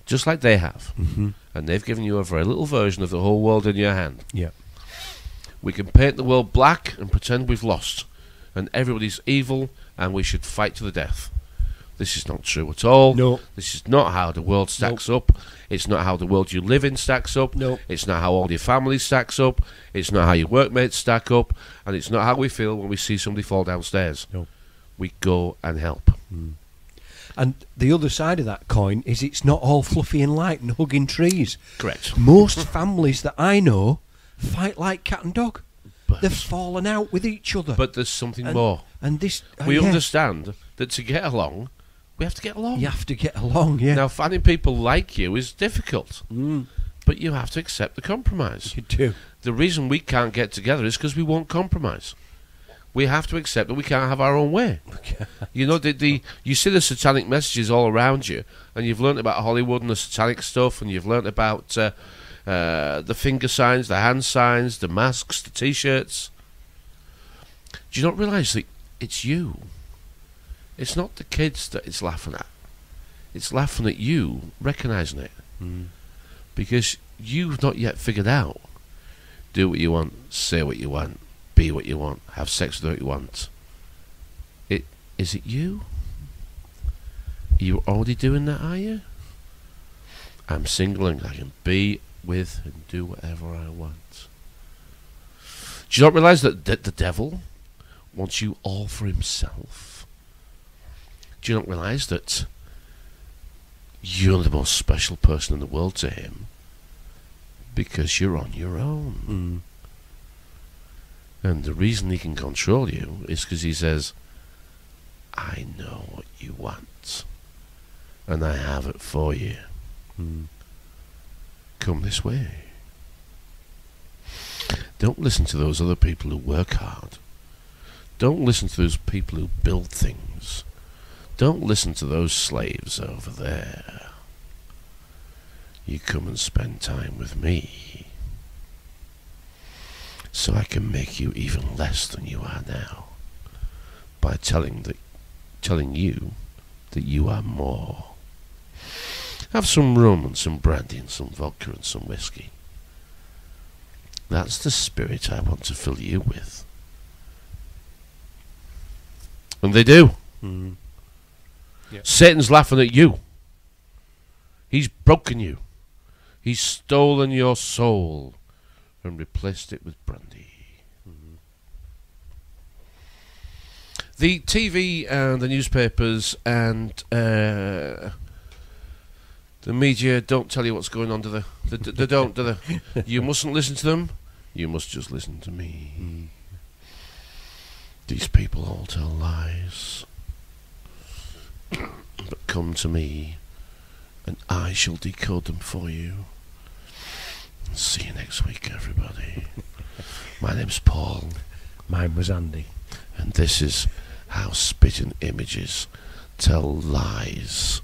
just like they have. And they've given you a very little version of the whole world in your hand. Yeah. We can paint the world black and pretend we've lost, and everybody's evil, and we should fight to the death. This is not true at all. No. This is not how the world stacks up. It's not how the world you live in stacks up. No. It's not how all your family stacks up. It's not how your workmates stack up. And it's not how we feel when we see somebody fall downstairs. No. We go and help. And the other side of that coin is it's not all fluffy and light and hugging trees. Correct. Most families that I know fight like cat and dog. But- They've fallen out with each other. But there's something more. And this... We yeah, understand that to get along, we have to get along. you have to get along, yeah. Now, finding people like you is difficult. But you have to accept the compromise. You do. The reason we can't get together is because we won't compromise. We have to accept that we can't have our own way. You know, you see the satanic messages all around you, and you've learnt about Hollywood and the satanic stuff, and you've learnt about the finger signs, the hand signs, the masks, the T-shirts. Do you not realise that it's you? It's not the kids that it's laughing at. It's laughing at you, recognising it. Because you've not yet figured out. Do what you want, say what you want, be what you want, have sex with what you want. Is it you? You're already doing that, are you? I'm single and I can be with and do whatever I want. Do you not realise that the devil wants you all for himself? Do you not realise that you're the most special person in the world to him because you're on your own? And the reason he can control you is because he says, I know what you want, and I have it for you. Come this way. Don't listen to those other people who work hard. Don't listen to those people who build things. Don't listen to those slaves over there. You come and spend time with me, so I can make you even less than you are now, by telling you that you are more. Have some rum and some brandy and some vodka and some whiskey. That's the spirit I want to fill you with. And they do. Yep. Satan's laughing at you. He's broken you. He's stolen your soul and replaced it with brandy. The TV and the newspapers and the media don't tell you what's going on, do they? They don't, do they? You mustn't listen to them. You must just listen to me. These people all tell lies. But come to me, and I shall decode them for you. See you next week, everybody. My name's Paul. Mine was Andy. And this is how spitting images tell lies.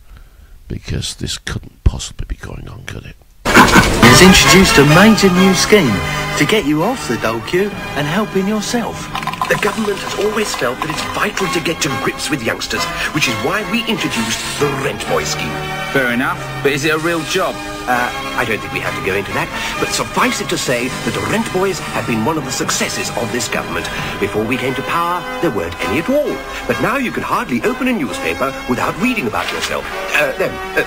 Because this couldn't possibly be going on, could it? Has introduced a major new scheme to get you off the dole queue and helping yourself. The government has always felt that it's vital to get to grips with youngsters, which is why we introduced the Rent Boy scheme. Fair enough, but is it a real job? I don't think we have to go into that, but suffice it to say that the Rent Boys have been one of the successes of this government. Before we came to power, there weren't any at all. But now you can hardly open a newspaper without reading about yourself.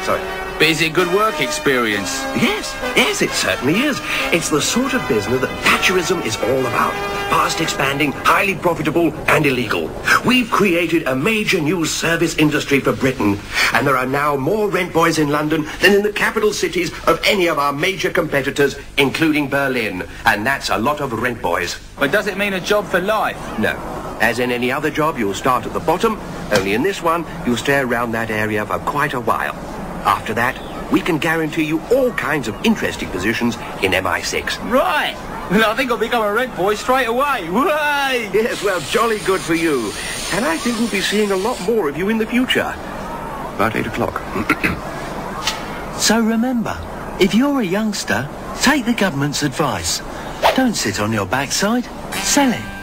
Sorry. But is it good work experience? Yes, it certainly is. It's the sort of business that Thatcherism is all about. Fast expanding, highly profitable, and illegal. We've created a major news service industry for Britain, and there are now more Rent Boys in London than in the capital cities of any of our major competitors, including Berlin. And that's a lot of Rent Boys. But does it mean a job for life? No. As in any other job, you'll start at the bottom, only in this one, you'll stay around that area for quite a while. After that, we can guarantee you all kinds of interesting positions in MI6. Right. Well, I think I'll become a red boy straight away. Way! Yes, well, jolly good for you. And I think we'll be seeing a lot more of you in the future. About 8 o'clock. So remember, if you're a youngster, take the government's advice. Don't sit on your backside. Sell it.